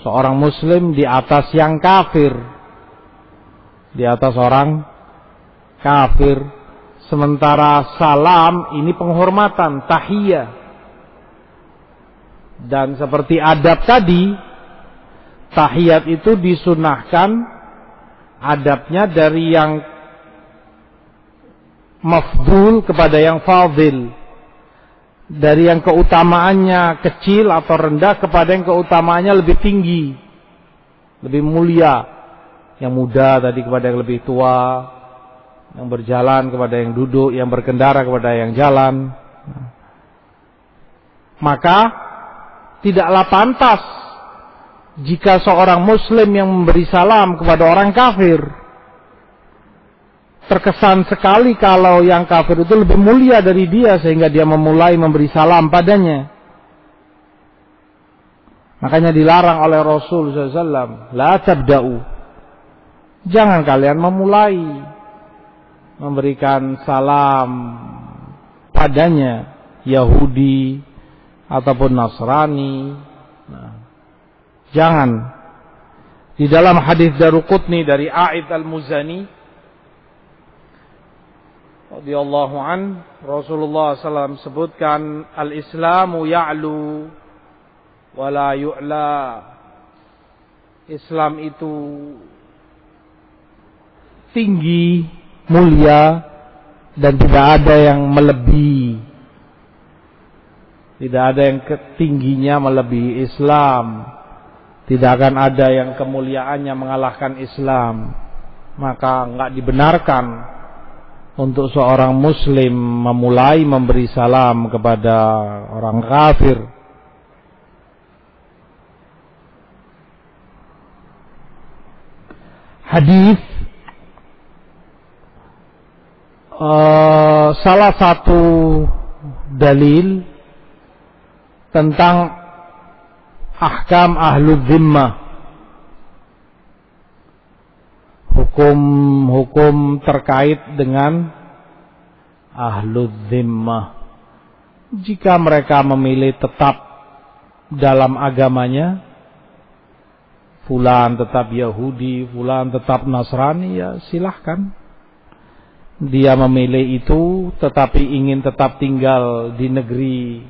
seorang muslim di atas yang kafir, di atas orang kafir. Sementara salam ini penghormatan, tahiyah. Dan seperti adab tadi, tahiyat itu disunahkan adabnya dari yang mafdul kepada yang fadil, dari yang keutamaannya kecil atau rendah kepada yang keutamaannya lebih tinggi, lebih mulia. Yang muda tadi kepada yang lebih tua, yang berjalan kepada yang duduk, yang berkendara kepada yang jalan. Maka tidaklah pantas jika seorang muslim yang memberi salam kepada orang kafir. Terkesan sekali kalau yang kafir itu lebih mulia dari dia sehingga dia memulai memberi salam padanya. Makanya dilarang oleh Rasul SAW, la tabda'u. Jangan kalian memulai memberikan salam padanya, Yahudi ataupun Nasrani. Jangan. Di dalam hadis Daruqutni dari A'id al-Muzani radhiyallahu an, Rasulullah SAW sebutkan, al-Islamu ya'lu wa la yu'la. Islam itu tinggi, mulia, dan tidak ada yang melebihi. Tidak ada yang ketingginya melebihi Islam. Tidak akan ada yang kemuliaannya mengalahkan Islam. Maka enggak dibenarkan untuk seorang muslim memulai memberi salam kepada orang kafir. Hadis salah satu dalil tentang ahkam ahlul zimmah, hukum-hukum terkait dengan ahlul zimmah. Jika mereka memilih tetap dalam agamanya, fulan tetap Yahudi, fulan tetap Nasrani, ya silahkan. Dia memilih itu tetapi ingin tetap tinggal di negeri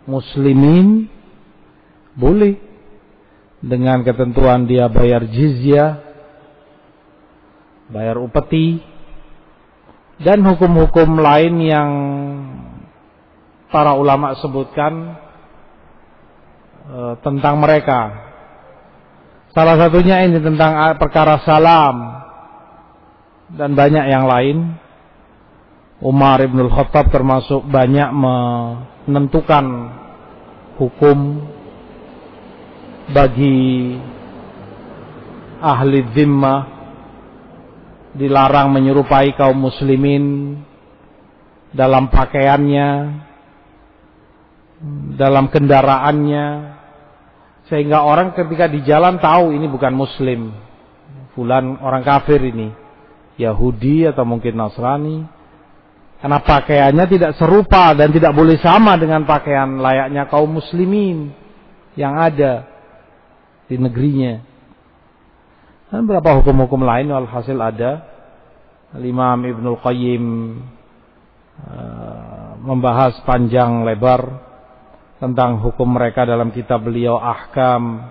muslimin, boleh. Dengan ketentuan dia bayar jizyah, bayar upeti, dan hukum-hukum lain yang para ulama sebutkan tentang mereka. Salah satunya ini tentang perkara salam, dan banyak yang lain. Umar ibn al-Khattab termasuk banyak menentukan hukum bagi ahli zimmah. Dilarang menyerupai kaum muslimin dalam pakaiannya, dalam kendaraannya, sehingga orang ketika di jalan tahu ini bukan muslim, fulan orang kafir ini, Yahudi atau mungkin Nasrani, karena pakaiannya tidak serupa dan tidak boleh sama dengan pakaian layaknya kaum muslimin yang ada di negerinya. Dan beberapa hukum-hukum lain walhasil ada. Imam Ibnul Qayyim membahas panjang lebar tentang hukum mereka dalam kitab beliau Ahkam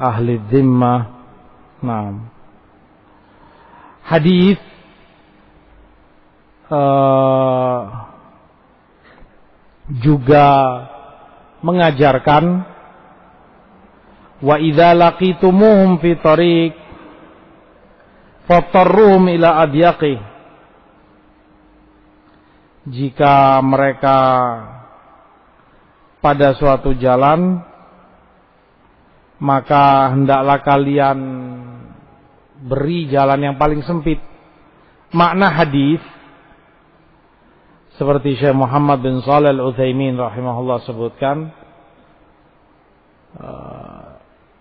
Ahli Zimmah. Nah, hadis juga mengajarkan, wa idza laqitumuhum fi tariq fatarruhum ila adyaqi. jika mereka pada suatu jalan, maka hendaklah kalian beri jalan yang paling sempit. Makna hadis seperti Syekh Muhammad bin Shalih Al-Utsaimin rahimahullah sebutkan,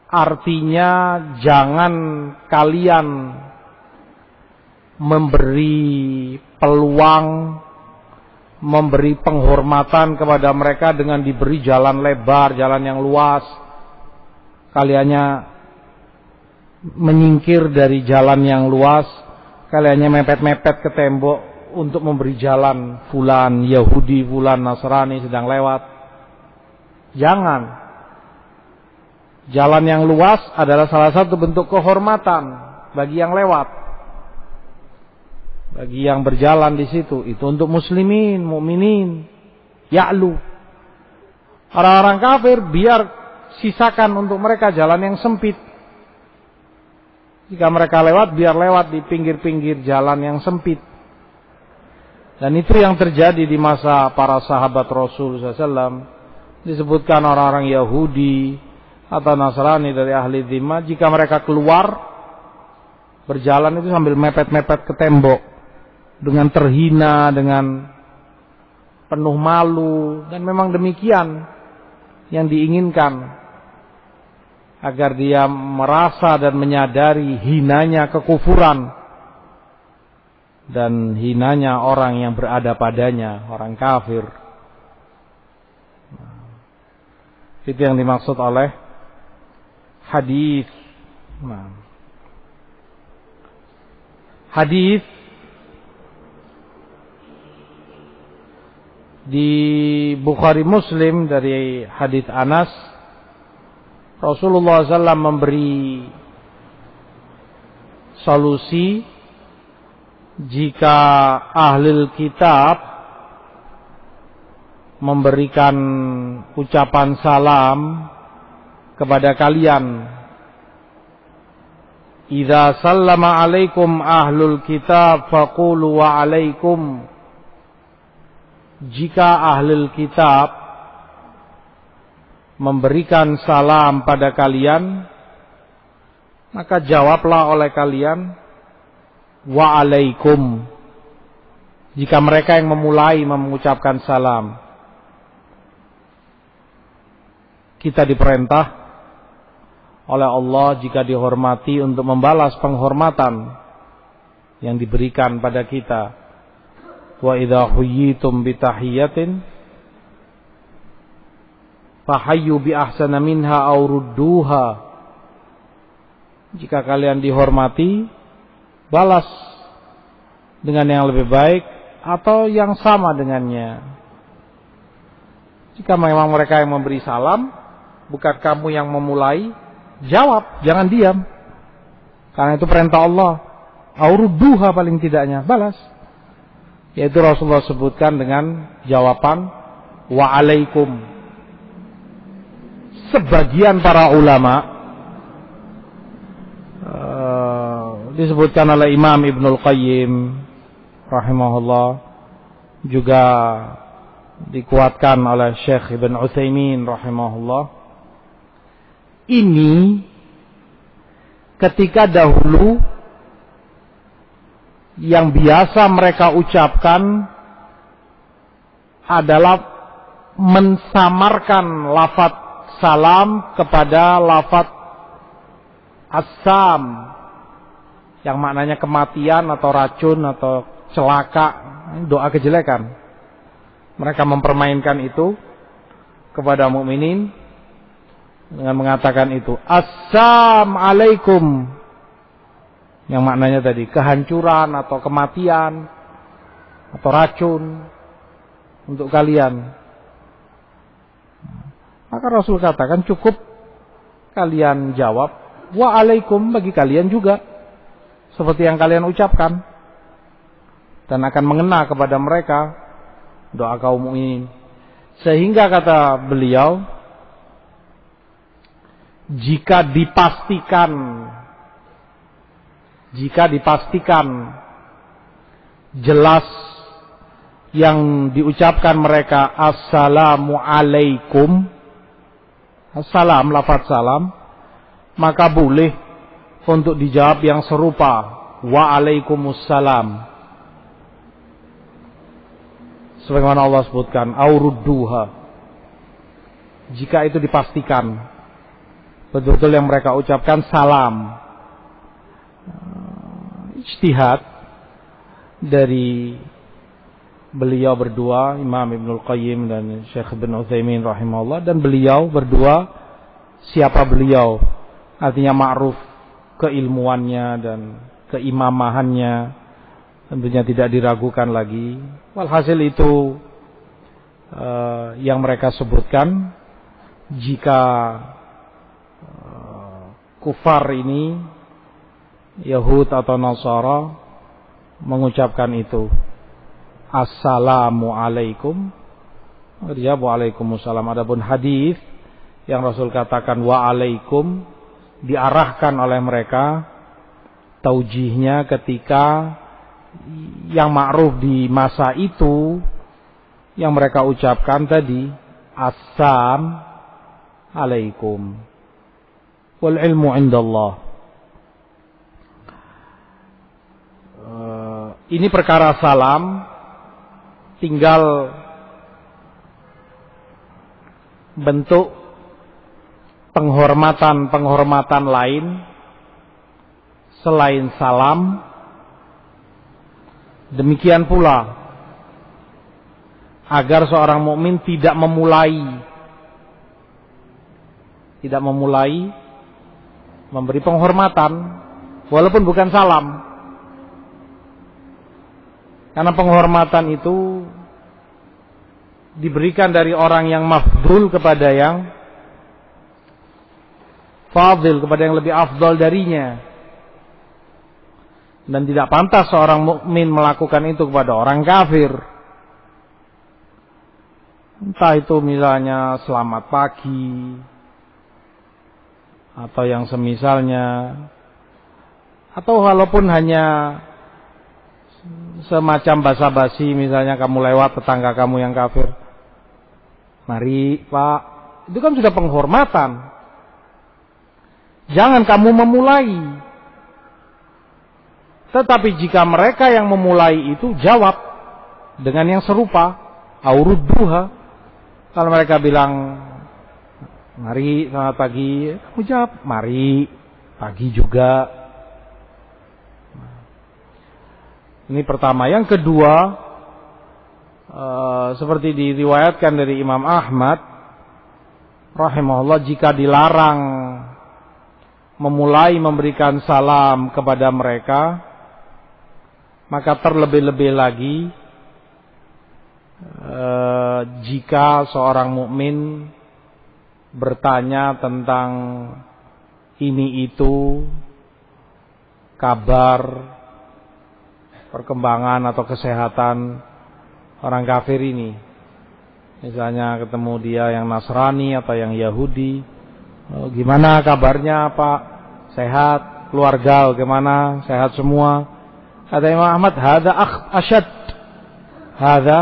artinya jangan kalian memberi peluang, memberi penghormatan kepada mereka dengan diberi jalan lebar, jalan yang luas. Kaliannya menyingkir dari jalan yang luas, kaliannya mepet-mepet ke tembok untuk memberi jalan fulan Yahudi, fulan Nasrani sedang lewat. Jangan. Jalan yang luas adalah salah satu bentuk kehormatan bagi yang lewat, bagi yang berjalan di situ. Itu untuk muslimin, mukminin. Ya'lu. Orang-orang kafir biar sisakan untuk mereka jalan yang sempit. Jika mereka lewat, biar lewat di pinggir-pinggir jalan yang sempit. Dan itu yang terjadi di masa para sahabat Rasul SAW. Disebutkan orang-orang Yahudi atau Nasrani dari ahli dhimma, jika mereka keluar berjalan itu sambil mepet-mepet ke tembok, dengan terhina, dengan penuh malu. Dan memang demikian yang diinginkan, agar dia merasa dan menyadari hinanya kekufuran dan hinanya orang yang berada padanya, orang kafir. Itu yang dimaksud oleh hadis. Hadis di Bukhari Muslim dari hadis Anas, Rasulullah SAW memberi solusi jika ahli kitab memberikan ucapan salam kepada kalian. Idza sallama alaikum ahlul kitab faqulu wa alaikum. Jika ahli kitab memberikan salam pada kalian, maka jawablah oleh kalian wa alaikum. Jika mereka yang memulai mengucapkan salam, kita diperintah oleh Allah jika dihormati untuk membalas penghormatan yang diberikan pada kita. Wa idza huyyitum bi tahiyyatin fahayyu bi ahsana minha aw rudduha. Jika kalian dihormati, balas dengan yang lebih baik atau yang sama dengannya. Jika memang mereka yang memberi salam, bukan kamu yang memulai, jawab, jangan diam. Karena itu perintah Allah. Aurudduha paling tidaknya, balas. Yaitu Rasulullah sebutkan dengan jawaban wa alaikum. Sebagian para ulama disebutkan oleh Imam Ibnul Qayyim rahimahullah, juga dikuatkan oleh Syekh Ibn Utsaimin rahimahullah. Ini ketika dahulu yang biasa mereka ucapkan adalah mensamarkan lafaz salam kepada lafaz assam, yang maknanya kematian atau racun atau celaka, doa kejelekan. Mereka mempermainkan itu kepada mukminin dengan mengatakan itu assalamualaikum, yang maknanya tadi kehancuran atau kematian atau racun untuk kalian. Maka Rasul katakan cukup kalian jawab waalaikum bagi kalian juga, seperti yang kalian ucapkan, dan akan mengena kepada mereka doa kaum mukminin. Sehingga kata beliau, jika dipastikan jelas yang diucapkan mereka assalamu alaikum, assalam, lafaz salam, maka boleh untuk dijawab yang serupa, wa alaikumussalam. Sebagaimana Allah sebutkan, aurudduha. Jika itu dipastikan betul-betul yang mereka ucapkan salam. Ijtihad dari beliau berdua, Imam Ibnul Qayyim dan Syekh Ibn Utsaimin rahimahullah, dan beliau berdua, siapa beliau? Artinya ma'ruf keilmuannya dan keimamahannya, tentunya tidak diragukan lagi. Walhasil itu yang mereka sebutkan, jika kufar ini, Yahud atau Nasara, mengucapkan itu assalamu alaikum, dia waalaikumsalam. Adapun hadis yang Rasul katakan wa alaikum, diarahkan oleh mereka taujihnya ketika yang ma'ruf di masa itu yang mereka ucapkan tadi assam alaikum wal ilmu indallah. Ini perkara salam, tinggal bentuk penghormatan lain selain salam. Demikian pula agar seorang mukmin tidak memulai memberi penghormatan walaupun bukan salam. Karena penghormatan itu diberikan dari orang yang mafdul kepada yang fadil, kepada yang lebih afdal darinya. Dan tidak pantas seorang mukmin melakukan itu kepada orang kafir. Entah itu misalnya selamat pagi atau yang semisalnya, atau walaupun hanya semacam basa-basi, misalnya kamu lewat tetangga kamu yang kafir, mari Pak, itu kan sudah penghormatan. Jangan kamu memulai. Tetapi jika mereka yang memulai itu, jawab dengan yang serupa, aurudduha. Kalau mereka bilang mari selamat pagi, kamu jawab mari pagi juga. Ini pertama. Yang kedua, seperti diriwayatkan dari Imam Ahmad rahimahullah, jika dilarang memulai memberikan salam kepada mereka, maka terlebih-lebih lagi jika seorang mukmin bertanya tentang ini itu, kabar, perkembangan atau kesehatan orang kafir ini. Misalnya ketemu dia yang Nasrani atau yang Yahudi, gimana kabarnya Pak? Sehat? Keluarga bagaimana? Sehat semua? Kata Imam Ahmad, hadza asyad. Hadza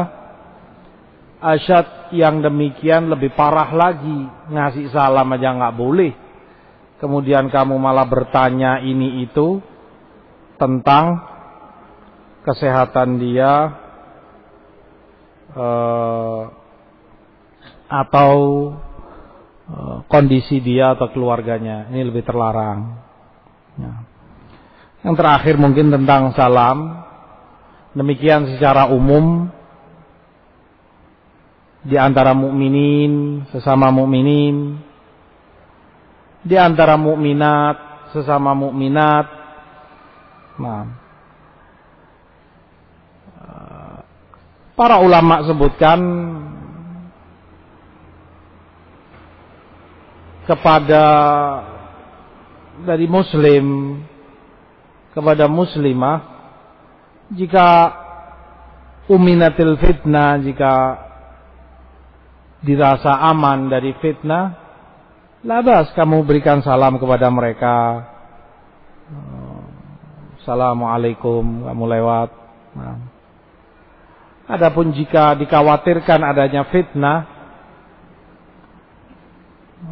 asyad, yang demikian lebih parah lagi. Ngasih salam aja nggak boleh. Kemudian kamu malah bertanya ini itu tentang kesehatan dia atau kondisi dia atau keluarganya. Ini lebih terlarang. Ya. Yang terakhir mungkin tentang salam. Demikian secara umum di antara mukminin sesama mukminin, di antara mukminat sesama mukminat. Nah, para ulama sebutkan kepada dari muslim kepada muslimah, jika uminatil fitnah, jika dirasa aman dari fitnah, labas kamu berikan salam kepada mereka. Assalamualaikum, kamu lewat. Nah. Adapun jika dikhawatirkan adanya fitnah,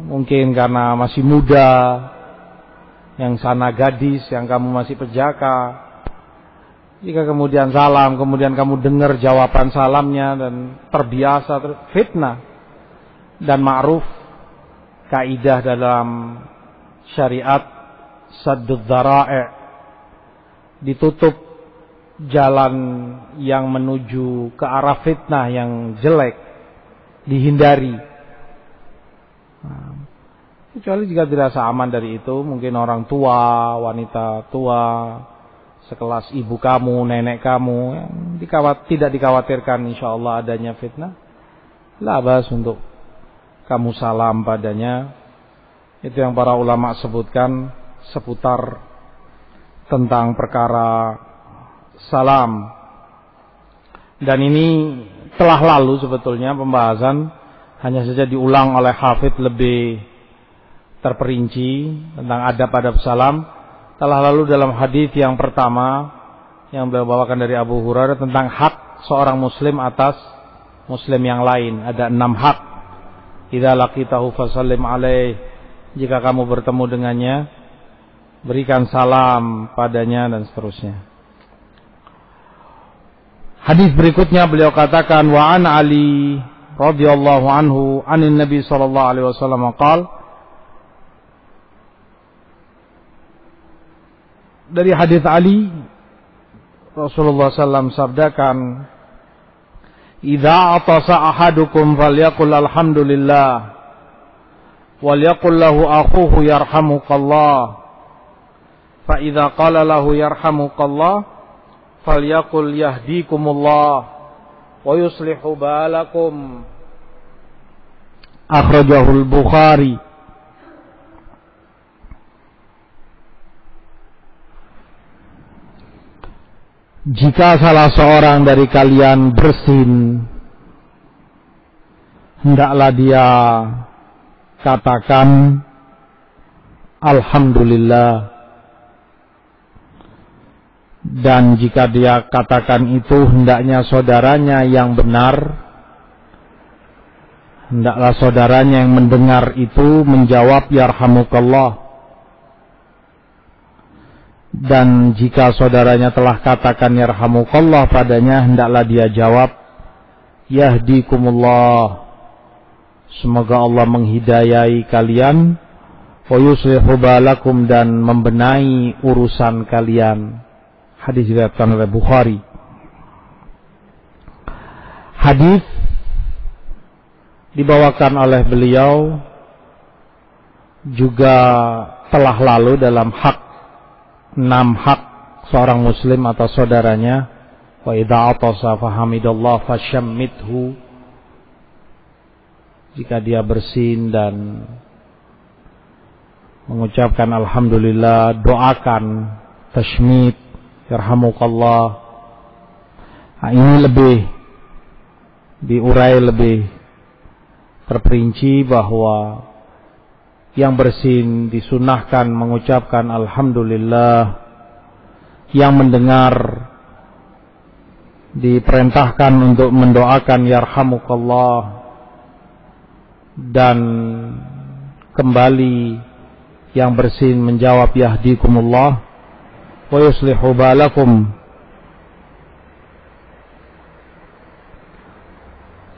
mungkin karena masih muda, yang sana gadis, yang kamu masih perjaka, jika kemudian salam, kemudian kamu dengar jawaban salamnya dan terbiasa fitnah. Dan ma'ruf kaidah dalam syariat saddud dzara'i', ditutup jalan yang menuju ke arah fitnah yang jelek, dihindari. Kecuali jika dirasa aman dari itu, mungkin orang tua, wanita tua, sekelas ibu kamu, nenek kamu, yang tidak dikhawatirkan insyaallah adanya fitnah, la bas untuk kamu salam padanya. Itu yang para ulama sebutkan seputar tentang perkara salam. Dan ini telah lalu sebetulnya pembahasan, hanya saja diulang oleh Hafidz lebih terperinci tentang adab-adab salam. Telah lalu dalam hadis yang pertama yang beliau bawakan dari Abu Hurairah tentang hak seorang muslim atas muslim yang lain. Ada 6 hak. Idza laqitahu fasallim alaih, jika kamu bertemu dengannya berikan salam padanya, dan seterusnya. Hadis berikutnya beliau katakan, wa an Ali radhiyallahu anhu anin Nabi sallallahu alaihi wasallam qala, dari hadis Ali, Rasulullah SAW sabdakan, idza atasa ahadukum falyaqul alhamdulillah walyaqul lahu akhuhu yarhamukallah, fa idza qala lahu yarhamukallah falyaqul yahdikumullah wa yuslihu balakum. Akhrajahul Bukhari. Jika salah seorang dari kalian bersin, hendaklah dia katakan alhamdulillah. Dan jika dia katakan itu hendaknya saudaranya yang benar, hendaklah saudaranya yang mendengar itu menjawab yarhamukallah. Dan jika saudaranya telah katakan yarhamukallah padanya, hendaklah dia jawab yahdikumullah, semoga Allah menghidayai kalian, wa yuslihu balakum, dan membenahi urusan kalian. Hadis diriwayatkan oleh Bukhari. Hadis dibawakan oleh beliau juga telah lalu dalam 6 hak seorang muslim atas saudaranya. Wa idza atasa fahamidallah fashammithu, jika dia bersin dan mengucapkan alhamdulillah, doakan tashmit, yarhamukallah. Nah, ini lebih diurai, lebih terperinci bahwa yang bersin disunahkan mengucapkan alhamdulillah, yang mendengar diperintahkan untuk mendoakan yarhamukallah, dan kembali yang bersin menjawab yahdikumullah wa yuslihu balakum.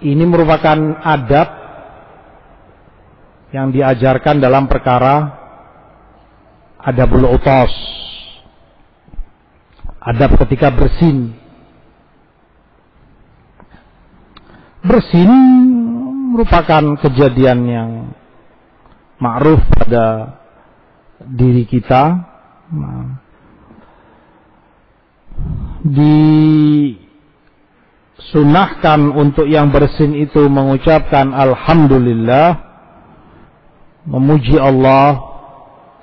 Ini merupakan adab yang diajarkan dalam perkara adabul utas, adab ketika bersin. Bersin merupakan kejadian yang ma'ruf pada diri kita. Disunahkan untuk yang bersin itu mengucapkan alhamdulillah, memuji Allah,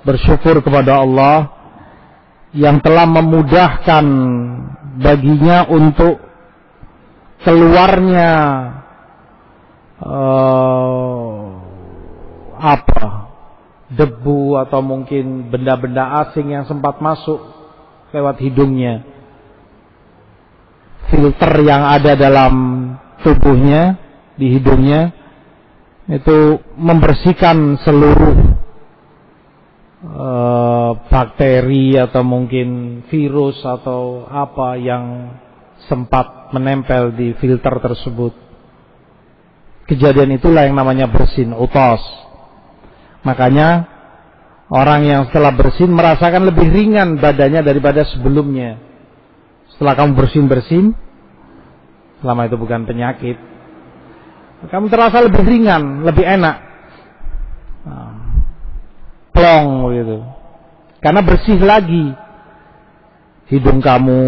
bersyukur kepada Allah yang telah memudahkan baginya untuk keluarnya debu atau mungkin benda-benda asing yang sempat masuk lewat hidungnya. filter yang ada dalam tubuhnya, di hidungnya, itu membersihkan seluruh bakteri atau mungkin virus atau apa yang sempat menempel di filter tersebut. Kejadian itulah yang namanya bersin, utos. Makanya orang yang setelah bersin merasakan lebih ringan badannya daripada sebelumnya. Setelah kamu bersin-bersin, selama itu bukan penyakit, kamu terasa lebih ringan, lebih enak, plong gitu. Karena bersih lagi hidung kamu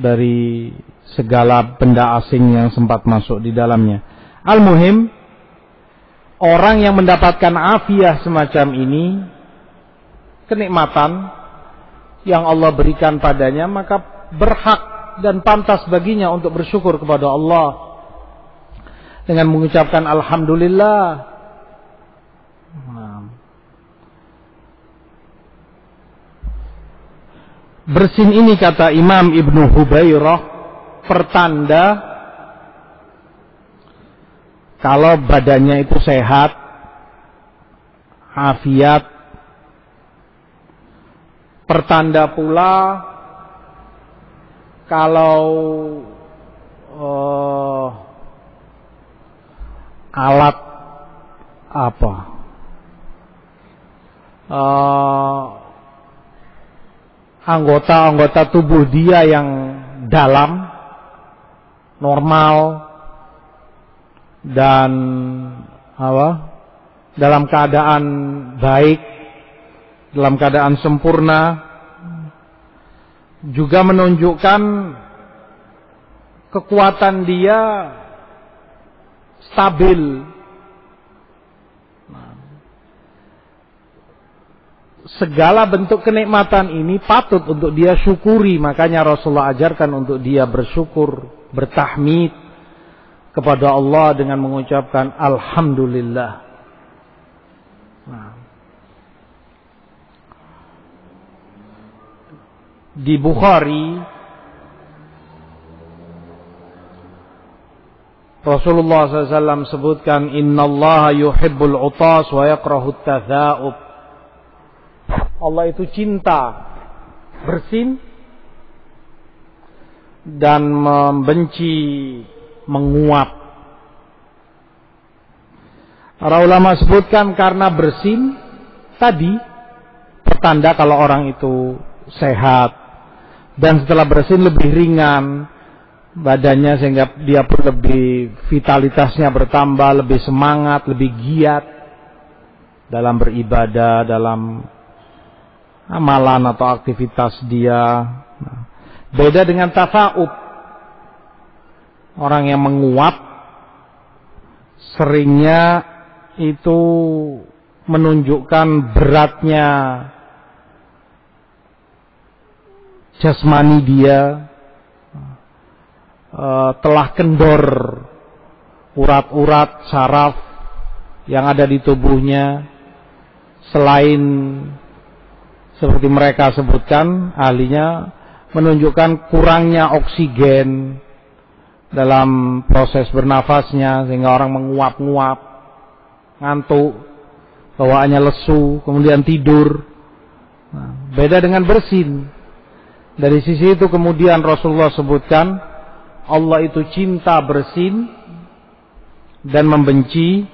dari segala benda asing yang sempat masuk di dalamnya. Al-muhim, orang yang mendapatkan afiah semacam ini, kenikmatan yang Allah berikan padanya, maka berhak dan pantas baginya untuk bersyukur kepada Allah dengan mengucapkan alhamdulillah. Bersin ini, kata Imam Ibnu Hubairah, pertanda kalau badannya itu sehat, afiat. Pertanda pula kalau alat apa, anggota-anggota tubuh dia yang dalam, normal, dan dalam keadaan baik, dalam keadaan sempurna, juga menunjukkan kekuatan dia stabil. Segala bentuk kenikmatan ini patut untuk dia syukuri. Makanya Rasulullah ajarkan untuk dia bersyukur, bertahmid kepada Allah dengan mengucapkan alhamdulillah. Di Bukhari, Rasulullah SAW sebutkan, innallaha yuhibbul utas wa yakrahut tatha'ub. Allah itu cinta bersin dan membenci menguap. Para ulama sebutkan karena bersin tadi pertanda kalau orang itu sehat, dan setelah bersin lebih ringan badannya, sehingga dia pun lebih, vitalitasnya bertambah, lebih semangat, lebih giat dalam beribadah, dalam amalan atau aktivitas dia. Beda dengan tafa'ub, orang yang menguap seringnya itu menunjukkan beratnya jasmani dia, telah kendor urat-urat saraf yang ada di tubuhnya. Selain seperti mereka sebutkan, ahlinya, menunjukkan kurangnya oksigen dalam proses bernafasnya, sehingga orang menguap-nguap, ngantuk, bawaannya lesu, kemudian tidur. Beda dengan bersin. Dari sisi itu kemudian Rasulullah sebutkan, Allah itu cinta bersin dan membenci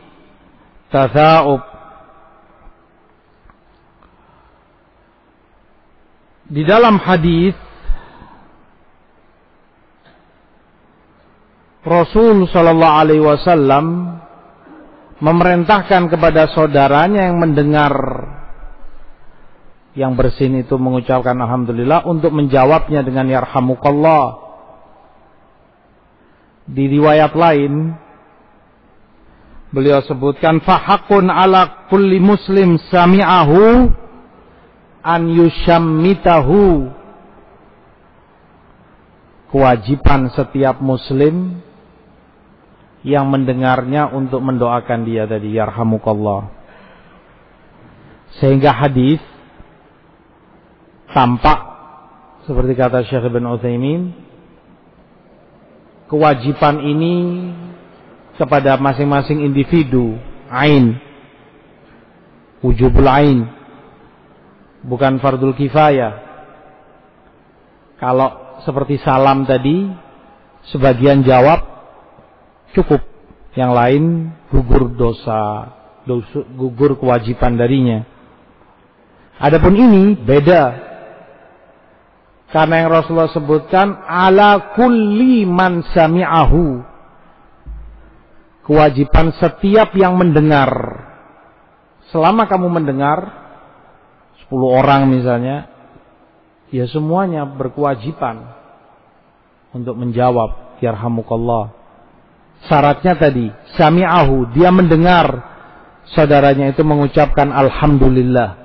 tatha'ub. Di dalam hadis Rasul sallallahu alaihi wasallam memerintahkan kepada saudaranya yang mendengar yang bersin itu mengucapkan alhamdulillah untuk menjawabnya dengan yarhamukallah. Di riwayat lain beliau sebutkan, fahaqqun ala kulli muslim sami'ahu an yushammitahu. Kewajiban setiap muslim yang mendengarnya untuk mendoakan dia tadi, yarhamukallah. Sehingga hadis tampak seperti kata Syekh Ibn Utsaimin, kewajiban ini kepada masing-masing individu, ain, wujubul ain, bukan fardul kifayah. Kalau seperti salam tadi, sebagian jawab cukup, yang lain gugur dosa, gugur kewajiban darinya. Adapun ini beda, karena yang Rasulullah sebutkan ala kulli man sami'ahu, kewajiban setiap yang mendengar. Selama kamu mendengar 10 orang misalnya, ya semuanya berkewajiban untuk menjawab yarhamukallah. Syaratnya tadi sami'ahu, dia mendengar saudaranya itu mengucapkan alhamdulillah.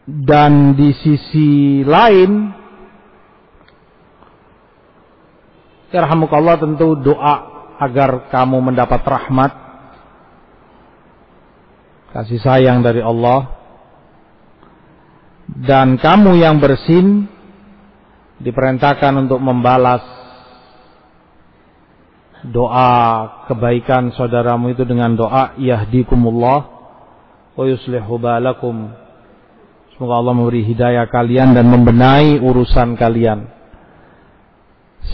Dan di sisi lain, yarhamukallah, tentu doa agar kamu mendapat rahmat, kasih sayang dari Allah. Dan kamu yang bersin diperintahkan untuk membalas doa kebaikan saudaramu itu dengan doa yahdikumullah wa yuslihu balakum. Semoga Allah memberi hidayah kalian dan membenahi urusan kalian,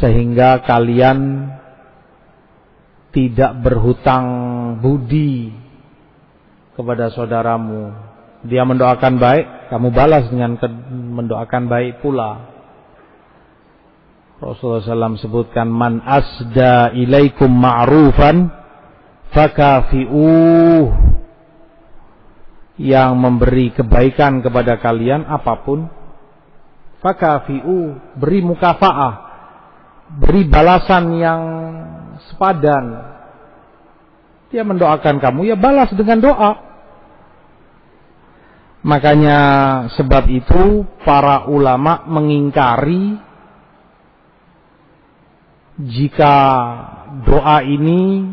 sehingga kalian tidak berhutang budi kepada saudaramu. Dia mendoakan baik, kamu balas dengan mendoakan baik pula. Rasulullah SAW sebutkan, man asda ilaikum ma'rufan fakafi'uh, yang memberi kebaikan kepada kalian apapun, fakafi'uh, beri mukafa'ah, beri balasan yang sepadan. Dia mendoakan kamu, ya balas dengan doa. Makanya sebab itu para ulama mengingkari jika doa ini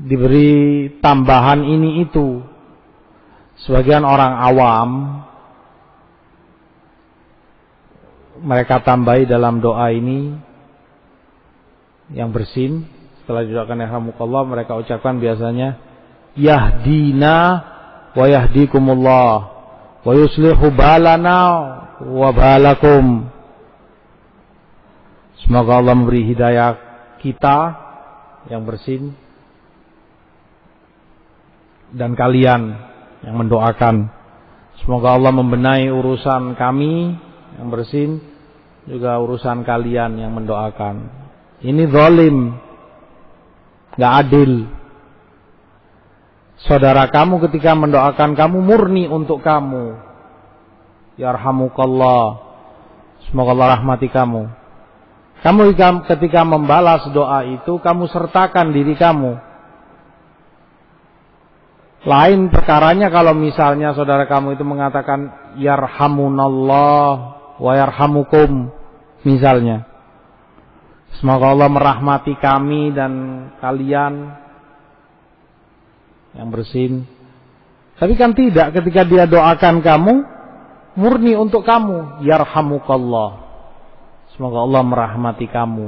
diberi tambahan ini itu. Sebagian orang awam mereka tambahi dalam doa ini yang bersin, setelah didoakan yarhamukallah mereka ucapkan biasanya yahdina wa yahdikumullah wa yuslihu balana wa balakum. Semoga Allah memberi hidayah kita yang bersin dan kalian yang mendoakan. Semoga Allah membenahi urusan kami yang bersin, juga urusan kalian yang mendoakan. Ini zalim, gak adil. Saudara kamu ketika mendoakan kamu murni untuk kamu, yarhamukallah, semoga Allah rahmati kamu. Kamu ketika membalas doa itu, kamu sertakan diri kamu. Lain perkaranya kalau misalnya saudara kamu itu mengatakan yarhamunallah wa yarhamukum misalnya, semoga Allah merahmati kami dan kalian yang bersin. Tapi kan tidak, ketika dia doakan kamu murni untuk kamu, yarhamukallah, semoga Allah merahmati kamu.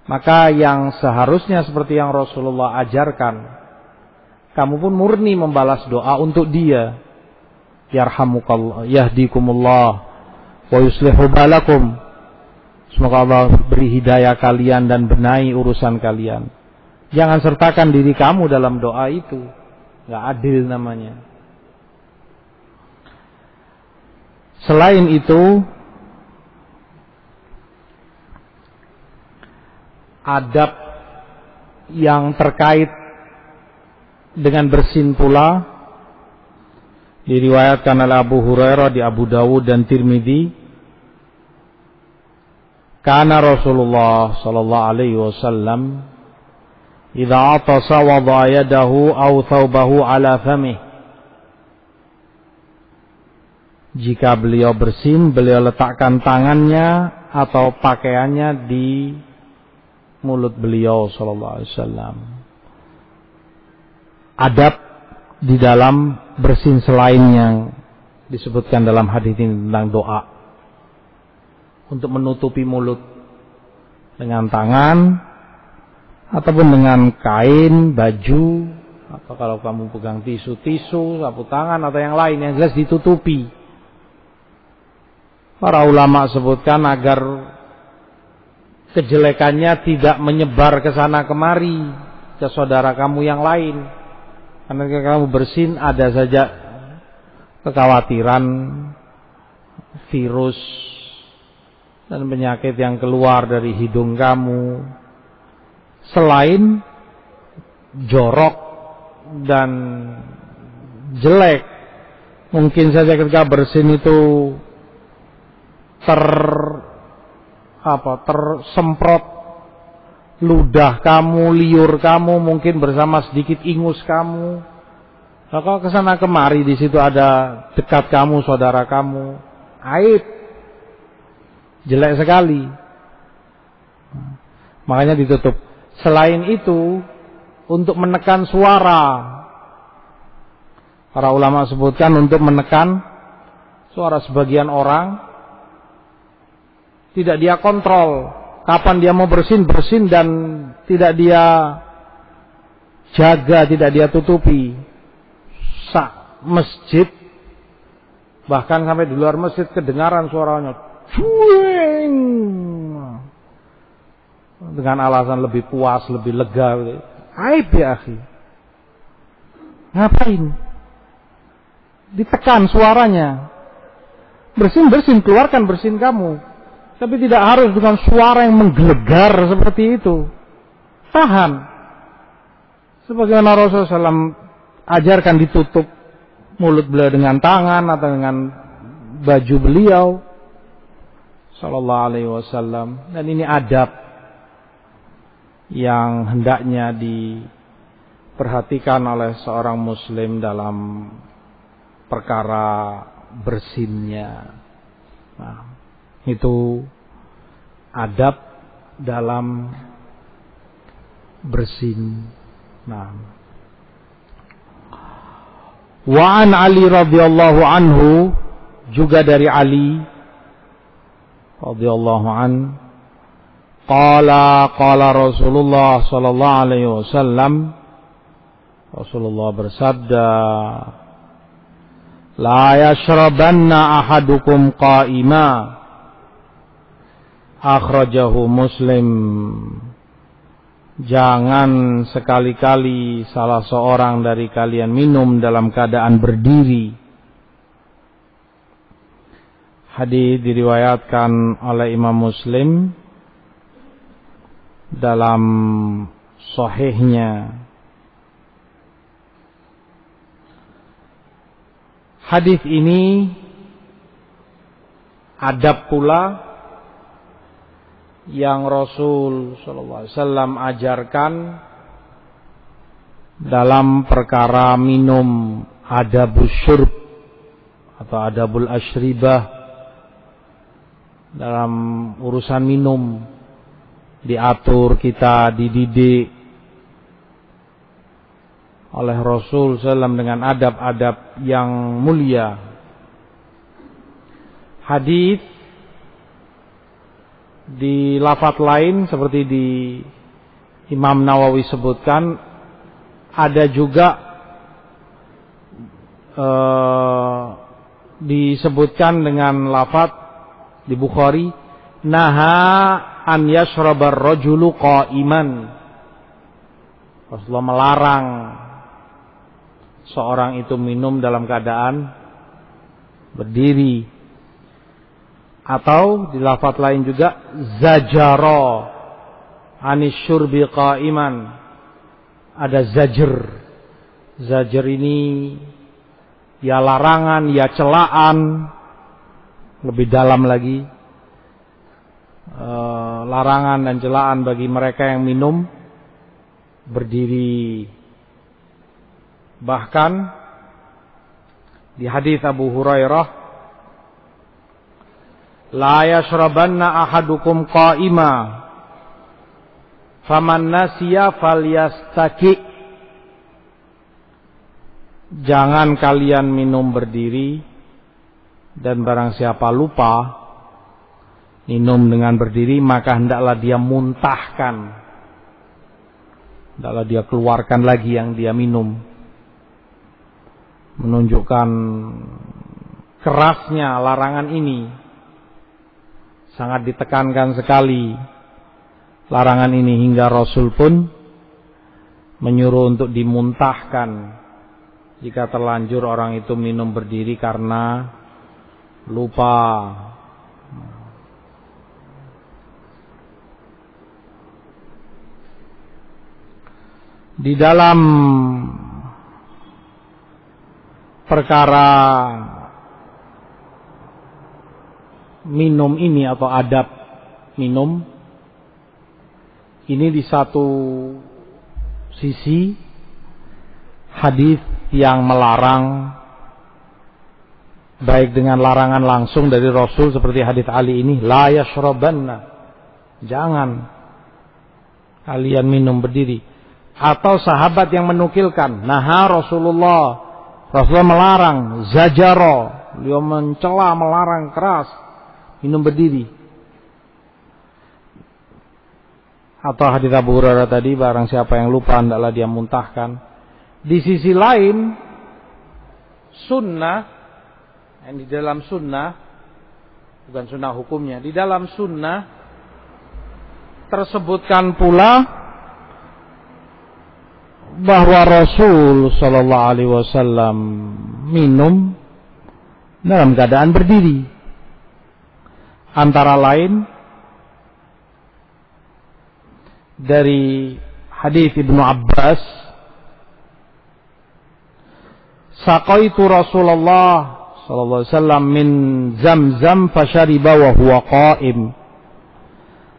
Maka yang seharusnya seperti yang Rasulullah ajarkan, kamu pun murni membalas doa untuk dia, yarhamukallah, yahdikumullah wa yuslihu balakum, semoga Allah beri hidayah kalian dan benahi urusan kalian. Jangan sertakan diri kamu dalam doa itu, gak adil namanya. Selain itu, adab yang terkait dengan bersin pula diriwayatkan oleh Abu Hurairah di Abu Dawud dan Tirmidzi. Kana Rasulullah sallallahu alaihi wasallam idza atasa wada'a yadahu aw thawbahu ala famih. Jika beliau bersin, beliau letakkan tangannya atau pakaiannya di mulut beliau sallallahu alaihi wasallam. Adab di dalam bersin selain yang disebutkan dalam hadis ini tentang doa. Untuk menutupi mulut dengan tangan ataupun dengan kain, baju, atau kalau kamu pegang tisu, sapu tangan atau yang lain yang jelas ditutupi. Para ulama sebutkan agar kejelekannya tidak menyebar ke sana kemari ke saudara kamu yang lain. Karena ketika kamu bersin ada saja kekhawatiran virus dan penyakit yang keluar dari hidung kamu. Selain jorok dan jelek, mungkin saja ketika bersin itu tersemprot ludah kamu, liur kamu, mungkin bersama sedikit ingus kamu. Nah, kalau kesana kemari di situ ada dekat kamu, saudara kamu, aib, jelek sekali. Makanya ditutup. Selain itu, untuk menekan suara, para ulama sebutkan untuk menekan suara sebagian orang, tidak dia kontrol kapan dia mau bersin dan tidak dia jaga, tidak dia tutupi. Masjid, bahkan sampai di luar masjid kedengaran suaranya cuing, dengan alasan lebih puas, lebih lega. Aib ya akhi. Ngapain ditekan suaranya? Bersin, keluarkan bersin kamu, tapi tidak harus dengan suara yang menggelegar seperti itu. Tahan. Sebagaimana Rasulullah SAW ajarkan ditutup mulut beliau dengan tangan atau dengan baju beliau sallallahu alaihi wasallam. Dan ini adab yang hendaknya diperhatikan oleh seorang muslim dalam perkara bersinnya. Nah, itu adab dalam bersin. Nah, wa an Ali radhiyallahu anhu, juga dari Ali radhiyallahu an, qala Rasulullah sallallahu alaihi wasallam, Rasulullah bersabda, la yashrabanna ahadukum qa'ima, akhrajahu Muslim. Jangan sekali-kali salah seorang dari kalian minum dalam keadaan berdiri. Hadis diriwayatkan oleh Imam Muslim dalam sahihnya. Hadis ini adab pula yang Rasul sallallahu alaihi wasallam ajarkan dalam perkara minum, adabus syurb atau adabul asyribah. Dalam urusan minum diatur, kita dididik oleh Rasul SAW dengan adab-adab yang mulia. Hadis di lafaz lain seperti di Imam Nawawi sebutkan, ada juga disebutkan dengan lafaz di Bukhari, naha an yashrabar rajulu qa'iman. Rasulullah melarang seorang itu minum dalam keadaan berdiri. Atau di lafaz lain juga, zajara anis syurbi qa'iman. Ada zajr. Zajr ini ya larangan, ya celaan, lebih dalam lagi, larangan dan celaan bagi mereka yang minum berdiri. Bahkan di hadis Abu Hurairah, la yashrabanna ahadukum qa'ima, Faman nasiya falyastaki. Jangan kalian minum berdiri, dan barang siapa lupa minum dengan berdiri, maka hendaklah dia muntahkan, hendaklah dia keluarkan lagi yang dia minum. Menunjukkan kerasnya larangan ini, sangat ditekankan sekali larangan ini, hingga Rasul pun menyuruh untuk dimuntahkan jika terlanjur orang itu minum berdiri karena lupa. Di dalam perkara minum ini atau adab minum ini, di satu sisi hadis yang melarang, baik dengan larangan langsung dari Rasul seperti hadis Ali ini, la yashrabanna, jangan kalian minum berdiri, atau sahabat yang menukilkan, naha Rasulullah melarang, zajaro, beliau mencela, melarang keras minum berdiri. Atau hadis Abu Hurairah tadi, barang siapa yang lupa hendaklah dia muntahkan. Di sisi lain, sunnah, yang di dalam sunnah, bukan sunnah hukumnya, di dalam sunnah tersebutkan pula bahwa Rasul Shallallahu Alaihi Wasallam minum dalam keadaan berdiri. Antara lain dari hadis Ibnu Abbas, saqaitu Rasulullah Shallallahu Alaihi Wasallam min Zamzam fashariba wa huwa qa'im.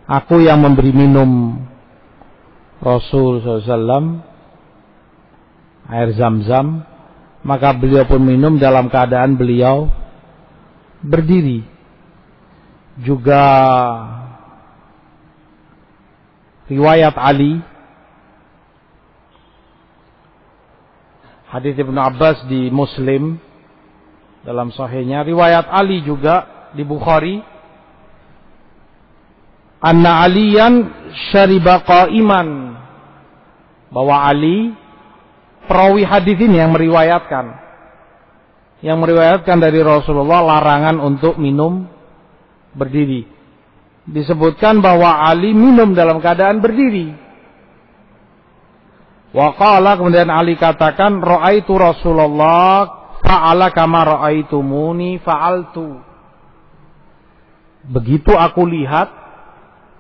Aku yang memberi minum Rasul Sallallahu Alaihi Wasallam air Zam-Zam, maka beliau pun minum dalam keadaan beliau berdiri. Juga riwayat Ali, hadis Ibnu Abbas di Muslim dalam sahihnya, riwayat Ali juga di Bukhari, anna Aliyan syariba qa'iman, bahwa Ali, perawi hadis ini yang meriwayatkan dari Rasulullah larangan untuk minum berdiri. Disebutkan bahwa Ali minum dalam keadaan berdiri. Wa qala, kemudian Ali katakan, ra'aitu Rasulullah fa'ala kama ra'aitumuni fa'altu. Begitu aku lihat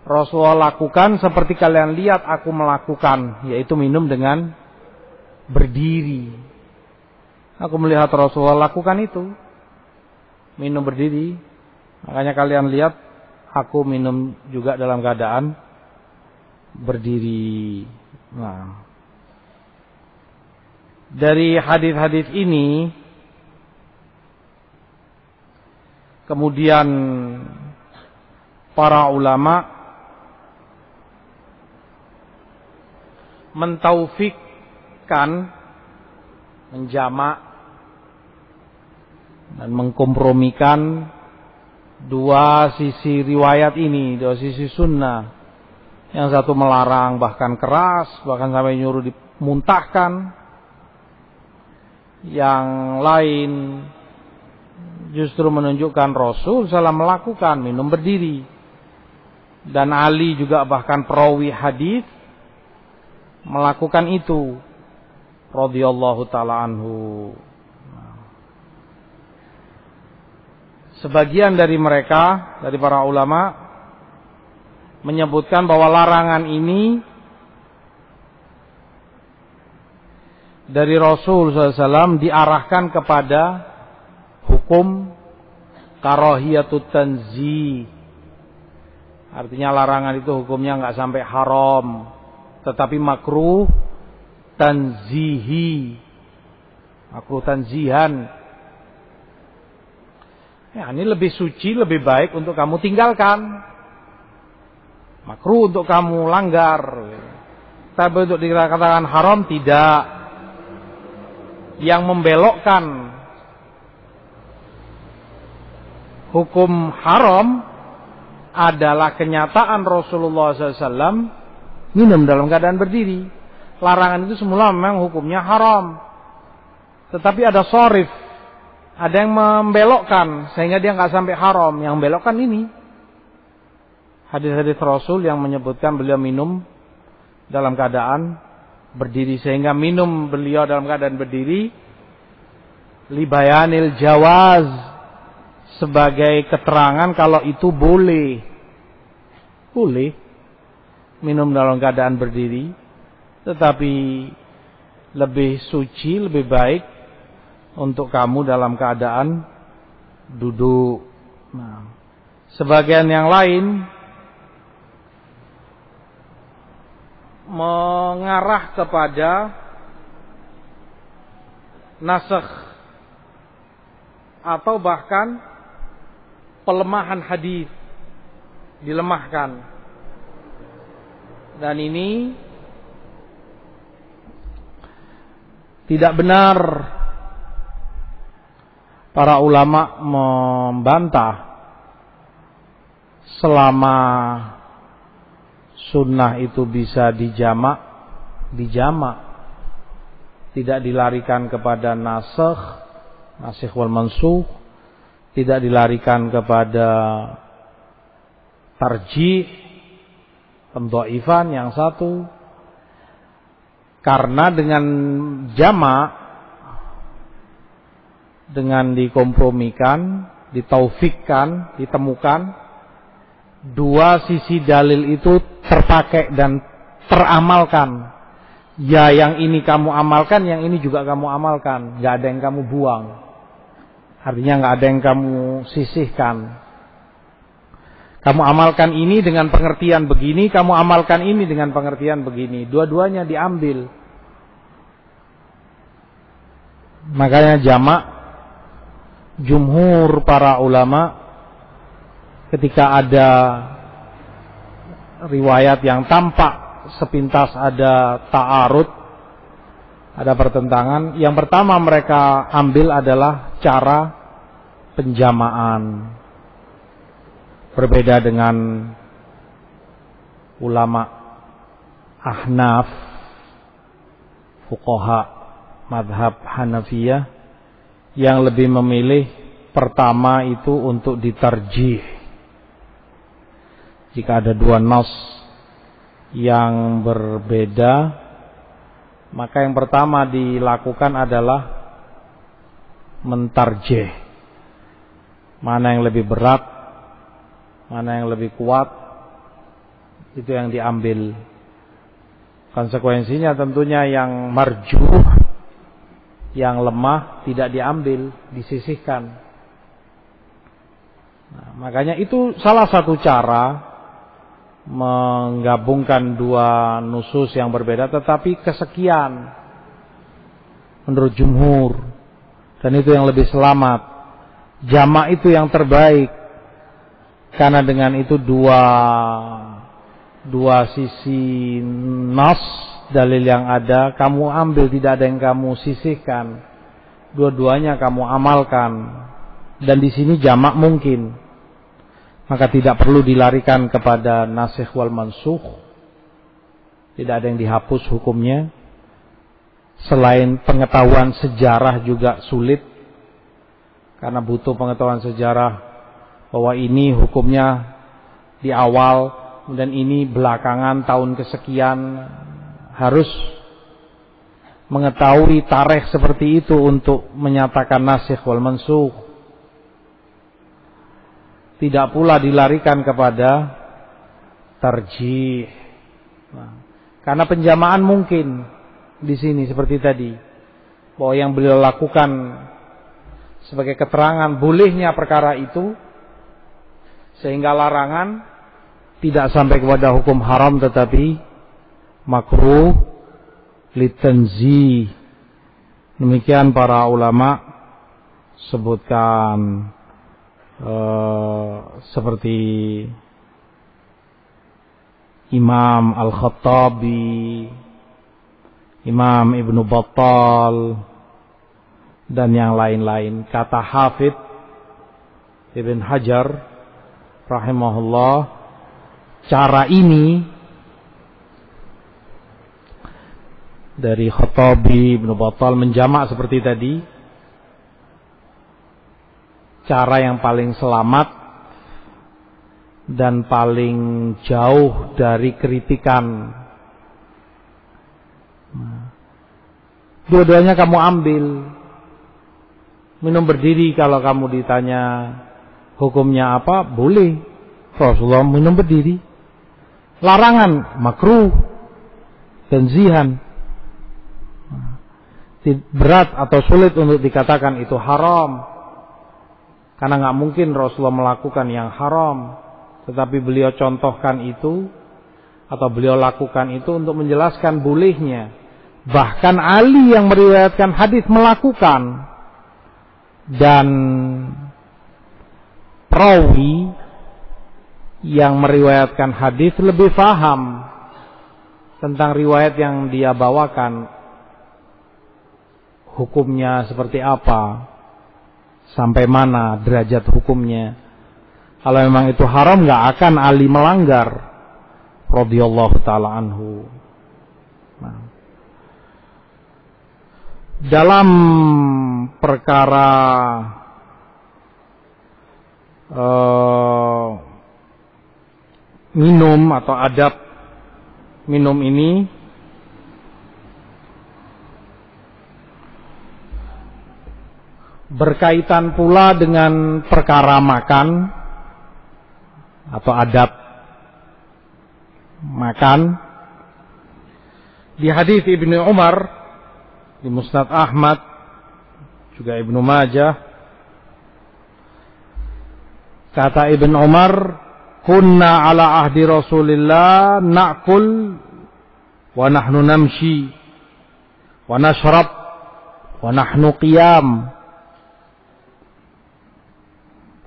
Rasulullah lakukan seperti kalian lihat aku melakukan, yaitu minum dengan berdiri. Aku melihat Rasulullah lakukan itu, minum berdiri, makanya kalian lihat aku minum juga dalam keadaan berdiri. Nah, dari hadis-hadis ini kemudian para ulama mentaufikkan, menjamak dan mengkompromikan dua sisi riwayat ini, dua sisi sunnah. Yang satu melarang bahkan keras, bahkan sampai nyuruh dimuntahkan. Yang lain justru menunjukkan Rasul SAW melakukan minum berdiri. Dan Ali juga bahkan perawi hadis melakukan itu, radhiyallahu ta'ala anhu. Sebagian dari mereka, dari para ulama, menyebutkan bahwa larangan ini dari Rasul SAW diarahkan kepada hukum karahiyatut tanzih. Artinya larangan itu hukumnya nggak sampai haram, tetapi makruh tanzihi, makruh tanzihan. Ya, ini lebih suci, lebih baik untuk kamu tinggalkan. makruh untuk kamu langgar. Tapi untuk dikatakan haram tidak. Yang membelokkan hukum haram adalah kenyataan Rasulullah SAW minum dalam keadaan berdiri. Larangan itu semula memang hukumnya haram. Tetapi ada sharif, ada yang membelokkan sehingga dia nggak sampai haram. Yang membelokkan ini hadis-hadis Rasul yang menyebutkan beliau minum dalam keadaan berdiri, sehingga minum beliau dalam keadaan berdiri libayanil jawaz, sebagai keterangan kalau itu boleh minum dalam keadaan berdiri, tetapi lebih suci, lebih baik untuk kamu dalam keadaan duduk. Nah, sebagian yang lain mengarah kepada nasakh atau bahkan pelemahan hadis, dilemahkan. Dan ini tidak benar. Para ulama membantah selama sunnah itu bisa dijamak, tidak dilarikan kepada nasikh wal mansukh, tidak dilarikan kepada tarjih, pendhaifan yang satu. Karena dengan jamak, dengan dikompromikan, ditaufikkan, ditemukan, dua sisi dalil itu terpakai dan teramalkan. Ya, yang ini kamu amalkan, yang ini juga kamu amalkan. Gak ada yang kamu buang. Artinya gak ada yang kamu sisihkan. Kamu amalkan ini dengan pengertian begini, kamu amalkan ini dengan pengertian begini. Dua-duanya diambil. Makanya jamak, jumhur para ulama ketika ada riwayat yang tampak sepintas ada ta'arud, ada pertentangan, yang pertama mereka ambil adalah cara penjamaan. Berbeda dengan ulama Ahnaf, fuqaha madhab Hanafiyah, yang lebih memilih pertama itu untuk ditarjih. Jika ada dua nas yang berbeda, maka yang pertama dilakukan adalah mentarjih. Mana yang lebih berat, mana yang lebih kuat, itu yang diambil. Konsekuensinya tentunya yang marjuh, yang lemah tidak diambil, disisihkan. Nah, makanya itu salah satu cara menggabungkan dua nusus yang berbeda tetapi kesekian menurut jumhur, dan itu yang lebih selamat. Jamak itu yang terbaik, karena dengan itu dua sisi nas dalil yang ada kamu ambil, tidak ada yang kamu sisihkan, dua-duanya kamu amalkan. Dan di sini jamak mungkin, maka tidak perlu dilarikan kepada nasikh wal mansukh, tidak ada yang dihapus hukumnya. Selain pengetahuan sejarah juga sulit, karena butuh pengetahuan sejarah bahwa ini hukumnya di awal dan ini belakangan tahun kesekian. Harus mengetahui tarikh seperti itu untuk menyatakan nasikh wal mansukh. Tidak pula dilarikan kepada tarjih. Nah, karena penjamaan mungkin di sini seperti tadi, bahwa yang beliau lakukan sebagai keterangan bolehnya perkara itu, sehingga larangan tidak sampai kepada hukum haram tetapi makruh litanzih. Demikian para ulama sebutkan seperti Imam Al-Khattabi, Imam Ibnu Battal, dan yang lain-lain. Kata Hafidz Ibn Hajar rahimahullah, cara ini dari Khattabi, Ibnu Battal menjamak seperti tadi, cara yang paling selamat dan paling jauh dari kritikan. Dua-duanya kamu ambil. Minum berdiri kalau kamu ditanya hukumnya apa, boleh. Rasulullah minum berdiri. Larangan, makruh, tanzihan. Berat atau sulit untuk dikatakan itu haram, karena nggak mungkin Rasulullah melakukan yang haram. Tetapi beliau contohkan itu, atau beliau lakukan itu untuk menjelaskan bolehnya. Bahkan Ali yang meriwayatkan hadis melakukan. Dan perawi yang meriwayatkan hadis lebih paham tentang riwayat yang dia bawakan, hukumnya seperti apa, sampai mana derajat hukumnya. Kalau memang itu haram, nggak akan Ali melanggar, radhiyallahu taala anhu. Nah, dalam perkara minum atau adab minum ini, berkaitan pula dengan perkara makan atau adab makan. Di hadis Ibnu Umar di Musnad Ahmad, juga Ibnu Majah, kata Ibnu Umar, kunna ala ahdi Rasulillah na'kul wa nahnu namshi wa nashrab wa nahnu qiyam.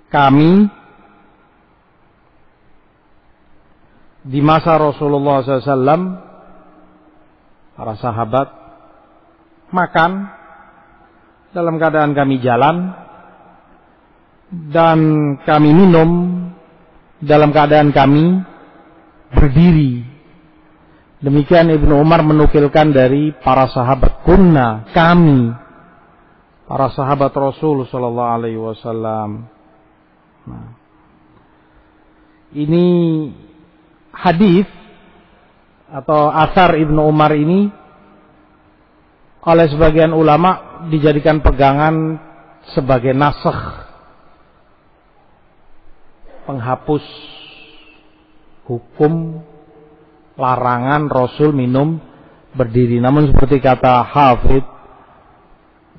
Kami di masa Rasulullah SAW, para sahabat makan dalam keadaan kami jalan, dan kami minum dalam keadaan kami berdiri. Demikian Ibnu Umar menukilkan dari para sahabat, kunna, kami, para sahabat Rasul sallallahu alaihi wasallam. Nah, ini hadis atau asar Ibnu Umar ini oleh sebagian ulama dijadikan pegangan sebagai nasakh, penghapus hukum larangan Rasul minum berdiri. Namun seperti kata Hafidz,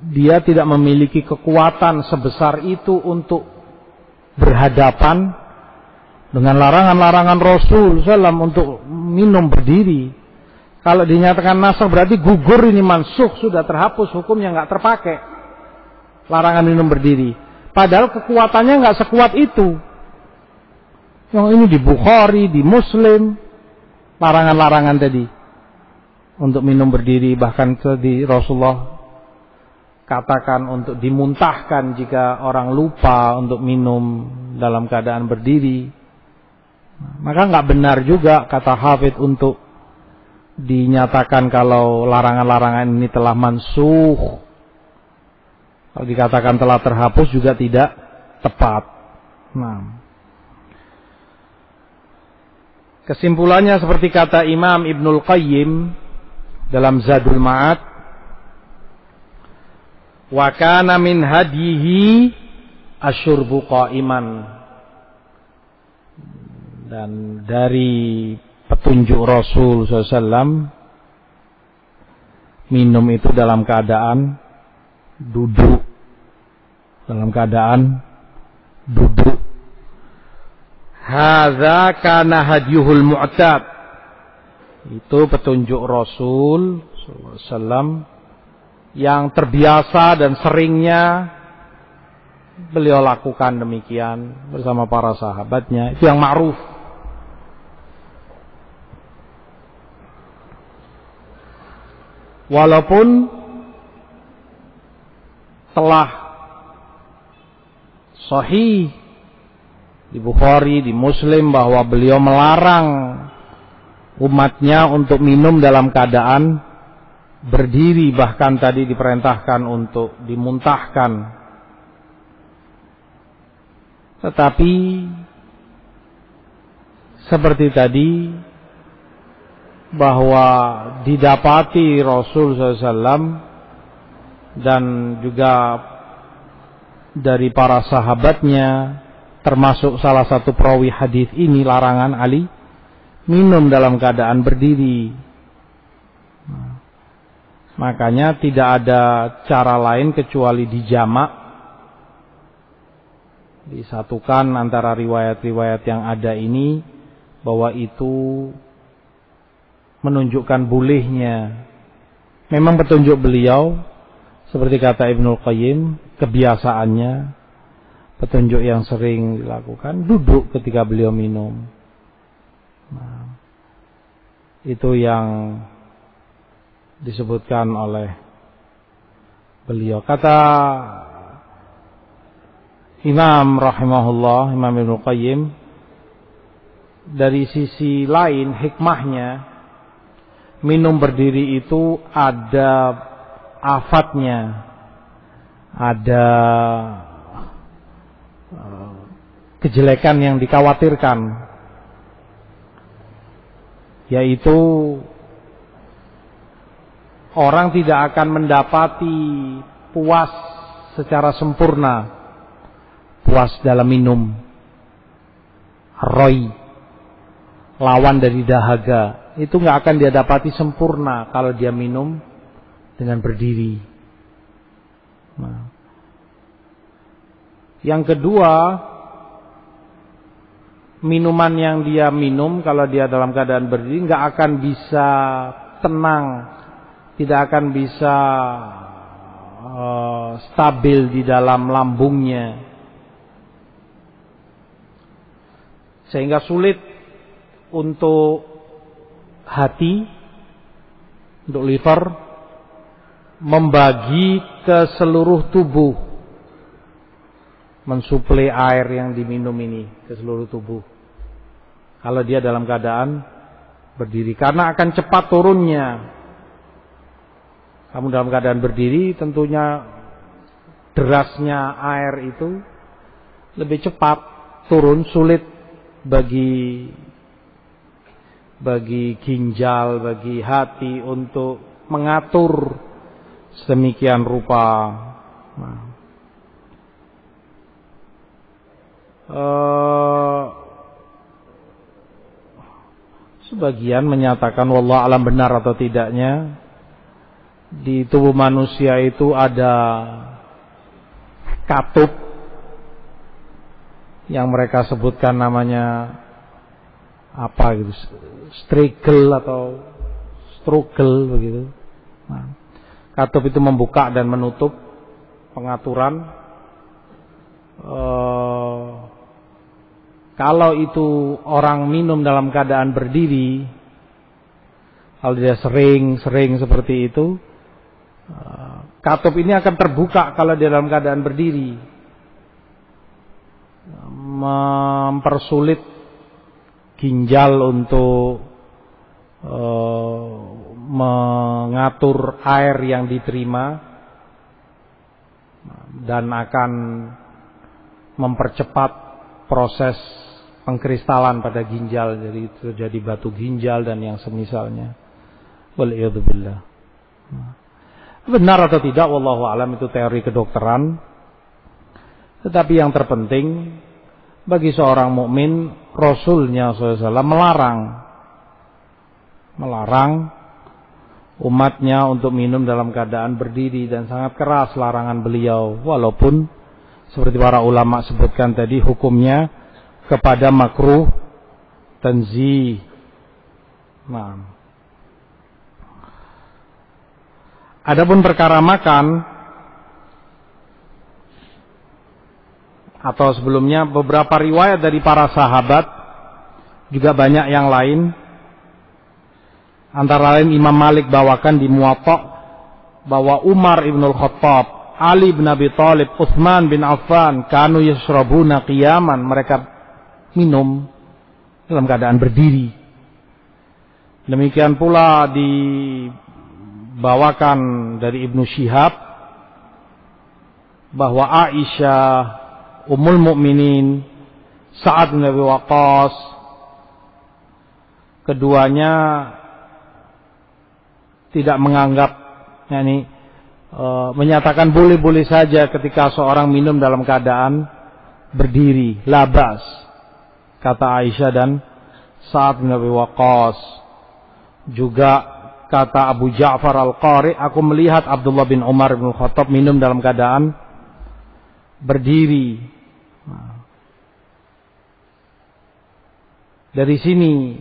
dia tidak memiliki kekuatan sebesar itu untuk berhadapan dengan larangan-larangan Rasul SAW untuk minum berdiri. Kalau dinyatakan nasakh berarti gugur, ini mansukh, sudah terhapus hukumnya, nggak terpakai larangan minum berdiri. Padahal kekuatannya nggak sekuat itu. Yang ini di Bukhari, di Muslim, larangan-larangan tadi untuk minum berdiri, bahkan di Rasulullah katakan untuk dimuntahkan jika orang lupa untuk minum dalam keadaan berdiri. Maka nggak benar juga kata Hafidz untuk dinyatakan kalau larangan-larangan ini telah mansukh. Kalau dikatakan telah terhapus juga tidak tepat. Nah, kesimpulannya seperti kata Imam Ibnul Qayyim dalam Zadul Ma'ad, wa kana min hadihi asyurbu qa'iman. Dan dari petunjuk Rasul SAW, minum itu dalam keadaan duduk. Dalam keadaan duduk. Hadza kana hadiyuhul mu'tad. Itu petunjuk Rasul SAW yang terbiasa dan seringnya beliau lakukan demikian bersama para sahabatnya. Itu yang ma'ruf. Walaupun telah sahih di Bukhari, di Muslim bahwa beliau melarang umatnya untuk minum dalam keadaan berdiri, bahkan tadi diperintahkan untuk dimuntahkan. Tetapi seperti tadi bahwa didapati Rasul SAW dan juga dari para sahabatnya, termasuk salah satu perawi hadis ini, larangan Ali minum dalam keadaan berdiri. Makanya tidak ada cara lain kecuali dijamak, disatukan antara riwayat-riwayat yang ada ini, bahwa itu menunjukkan bolehnya. Memang petunjuk beliau, seperti kata Ibnul Qayyim, kebiasaannya, petunjuk yang sering dilakukan, duduk ketika beliau minum. Nah, itu yang disebutkan oleh beliau. Kata Imam rahimahullah, Imam Ibnul Qayyim, dari sisi lain hikmahnya, minum berdiri itu ada afatnya, ada kejelekan yang dikhawatirkan, yaitu orang tidak akan mendapati puas secara sempurna, puas dalam minum. Roy, lawan dari dahaga, itu nggak akan dia dapati sempurna kalau dia minum dengan berdiri. Nah, yang kedua, minuman yang dia minum kalau dia dalam keadaan berdiri nggak akan bisa tenang, tidak akan bisa stabil di dalam lambungnya, sehingga sulit untuk hati, untuk liver membagi ke seluruh tubuh, mensuplai air yang diminum ini ke seluruh tubuh kalau dia dalam keadaan berdiri, karena akan cepat turunnya. Kamu dalam keadaan berdiri, tentunya derasnya air itu lebih cepat turun, sulit bagi ginjal, bagi hati untuk mengatur sedemikian rupa. Nah, sebagian menyatakan, wallah alam benar atau tidaknya, di tubuh manusia itu ada katup yang mereka sebutkan namanya apa gitu, strigel atau struggle begitu. Nah, katup itu membuka dan menutup, pengaturan. Kalau itu orang minum dalam keadaan berdiri, kalau dia sering seperti itu, katup ini akan terbuka kalau dia dalam keadaan berdiri, mempersulit ginjal untuk mengatur air yang diterima, dan akan mempercepat proses pengkristalan pada ginjal, jadi terjadi batu ginjal dan yang semisalnya. Waliyadzubillah. Benar atau tidak, wallahu alam, itu teori kedokteran. Tetapi yang terpenting bagi seorang mukmin, Rasulnya SAW melarang umatnya untuk minum dalam keadaan berdiri, dan sangat keras larangan beliau, walaupun seperti para ulama sebutkan tadi, hukumnya kepada makruh tanzih. Nah, adapun perkara makan, atau sebelumnya beberapa riwayat dari para sahabat, juga banyak yang lain. Antara lain Imam Malik bawakan di Muwatta bahwa Umar ibn al-Khattab, Ali bin Abi Thalib, Utsman bin Affan kanu yashrabuna qiyaman, mereka minum dalam keadaan berdiri. Demikian pula dibawakan dari Ibnu Syihab bahwa Aisyah, Ummul Mukminin, Sa'ad bin Abi Waqqas, keduanya tidak menganggap, menyatakan boleh-boleh saja ketika seorang minum dalam keadaan berdiri, labas, kata Aisyah dan Sa'ad bin Abi Waqqas. Juga kata Abu Ja'far Al-Qari, aku melihat Abdullah bin Umar bin Khattab minum dalam keadaan berdiri. Dari sini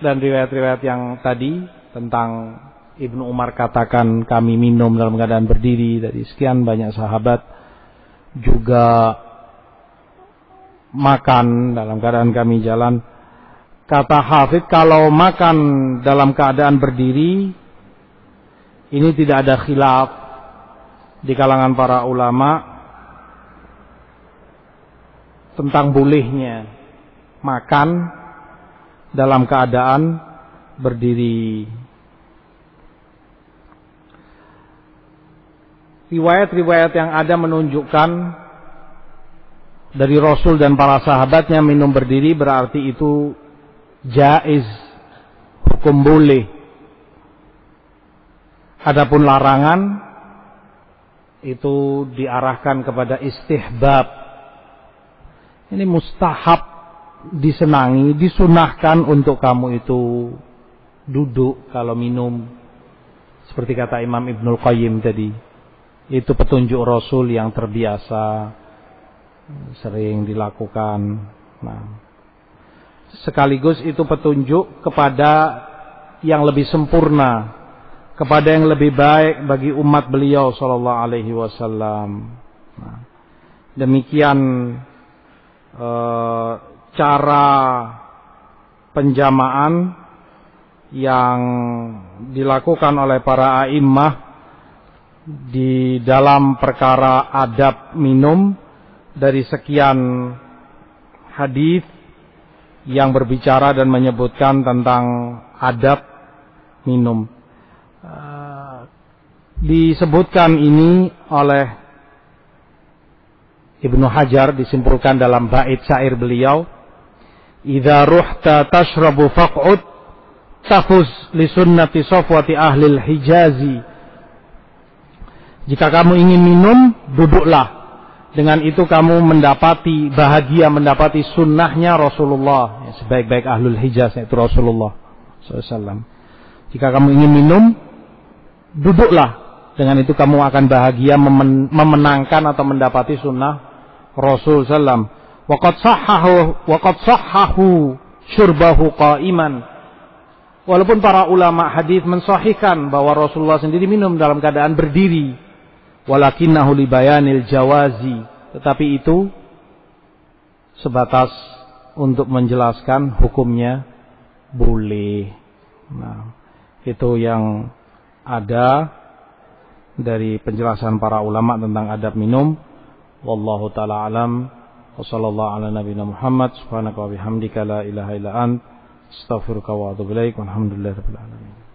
dan riwayat-riwayat yang tadi tentang Ibnu Umar katakan kami minum dalam keadaan berdiri, dari sekian banyak sahabat juga makan dalam keadaan kami jalan. Kata Hafidz, kalau makan dalam keadaan berdiri ini tidak ada khilaf di kalangan para ulama tentang bolehnya makan dalam keadaan berdiri. Riwayat-riwayat yang ada menunjukkan dari Rasul dan para sahabatnya minum berdiri, berarti itu jaiz, hukum boleh. Adapun larangan itu diarahkan kepada istihbab. Ini mustahab, disenangi, disunahkan untuk kamu itu duduk kalau minum. Seperti kata Imam Ibnul Qayyim tadi, itu petunjuk Rasul yang terbiasa, sering dilakukan. Sekaligus itu petunjuk kepada yang lebih sempurna, kepada yang lebih baik bagi umat beliau sallallahu alaihi wasallam. Demikian cara penjamaan yang dilakukan oleh para a'immah di dalam perkara adab minum dari sekian hadis yang berbicara dan menyebutkan tentang adab minum. Disebutkan ini oleh Ibnu Hajar, disimpulkan dalam bait syair beliau, "Idza ruhta tashrabu faq'ud tafuz li sunnati safwati ahli al-Hijazi." Jika kamu ingin minum, duduklah. Dengan itu kamu mendapati bahagia, mendapati sunnahnya Rasulullah, sebaik-baik ahlul Hijaz, yaitu Rasulullah SAW. Jika kamu ingin minum, duduklah. Dengan itu kamu akan bahagia, memenangkan atau mendapati sunnah Rasul SAW. Waqad sahhahu syurbahu qa'iman. Walaupun para ulama hadis mensahihkan bahwa Rasulullah sendiri minum dalam keadaan berdiri. Walakinnahu libayanil jawazi, tetapi itu sebatas untuk menjelaskan hukumnya boleh. Itu yang ada dari penjelasan para ulama tentang adab minum. Wallahu ta'ala alam. Wa sallallahu ala nabiyina Muhammad. Subhanaka wa bihamdika la ilaha illa ant. Astaghfiruka wa atubu ilaik. Walhamdulillahirabbil alamin.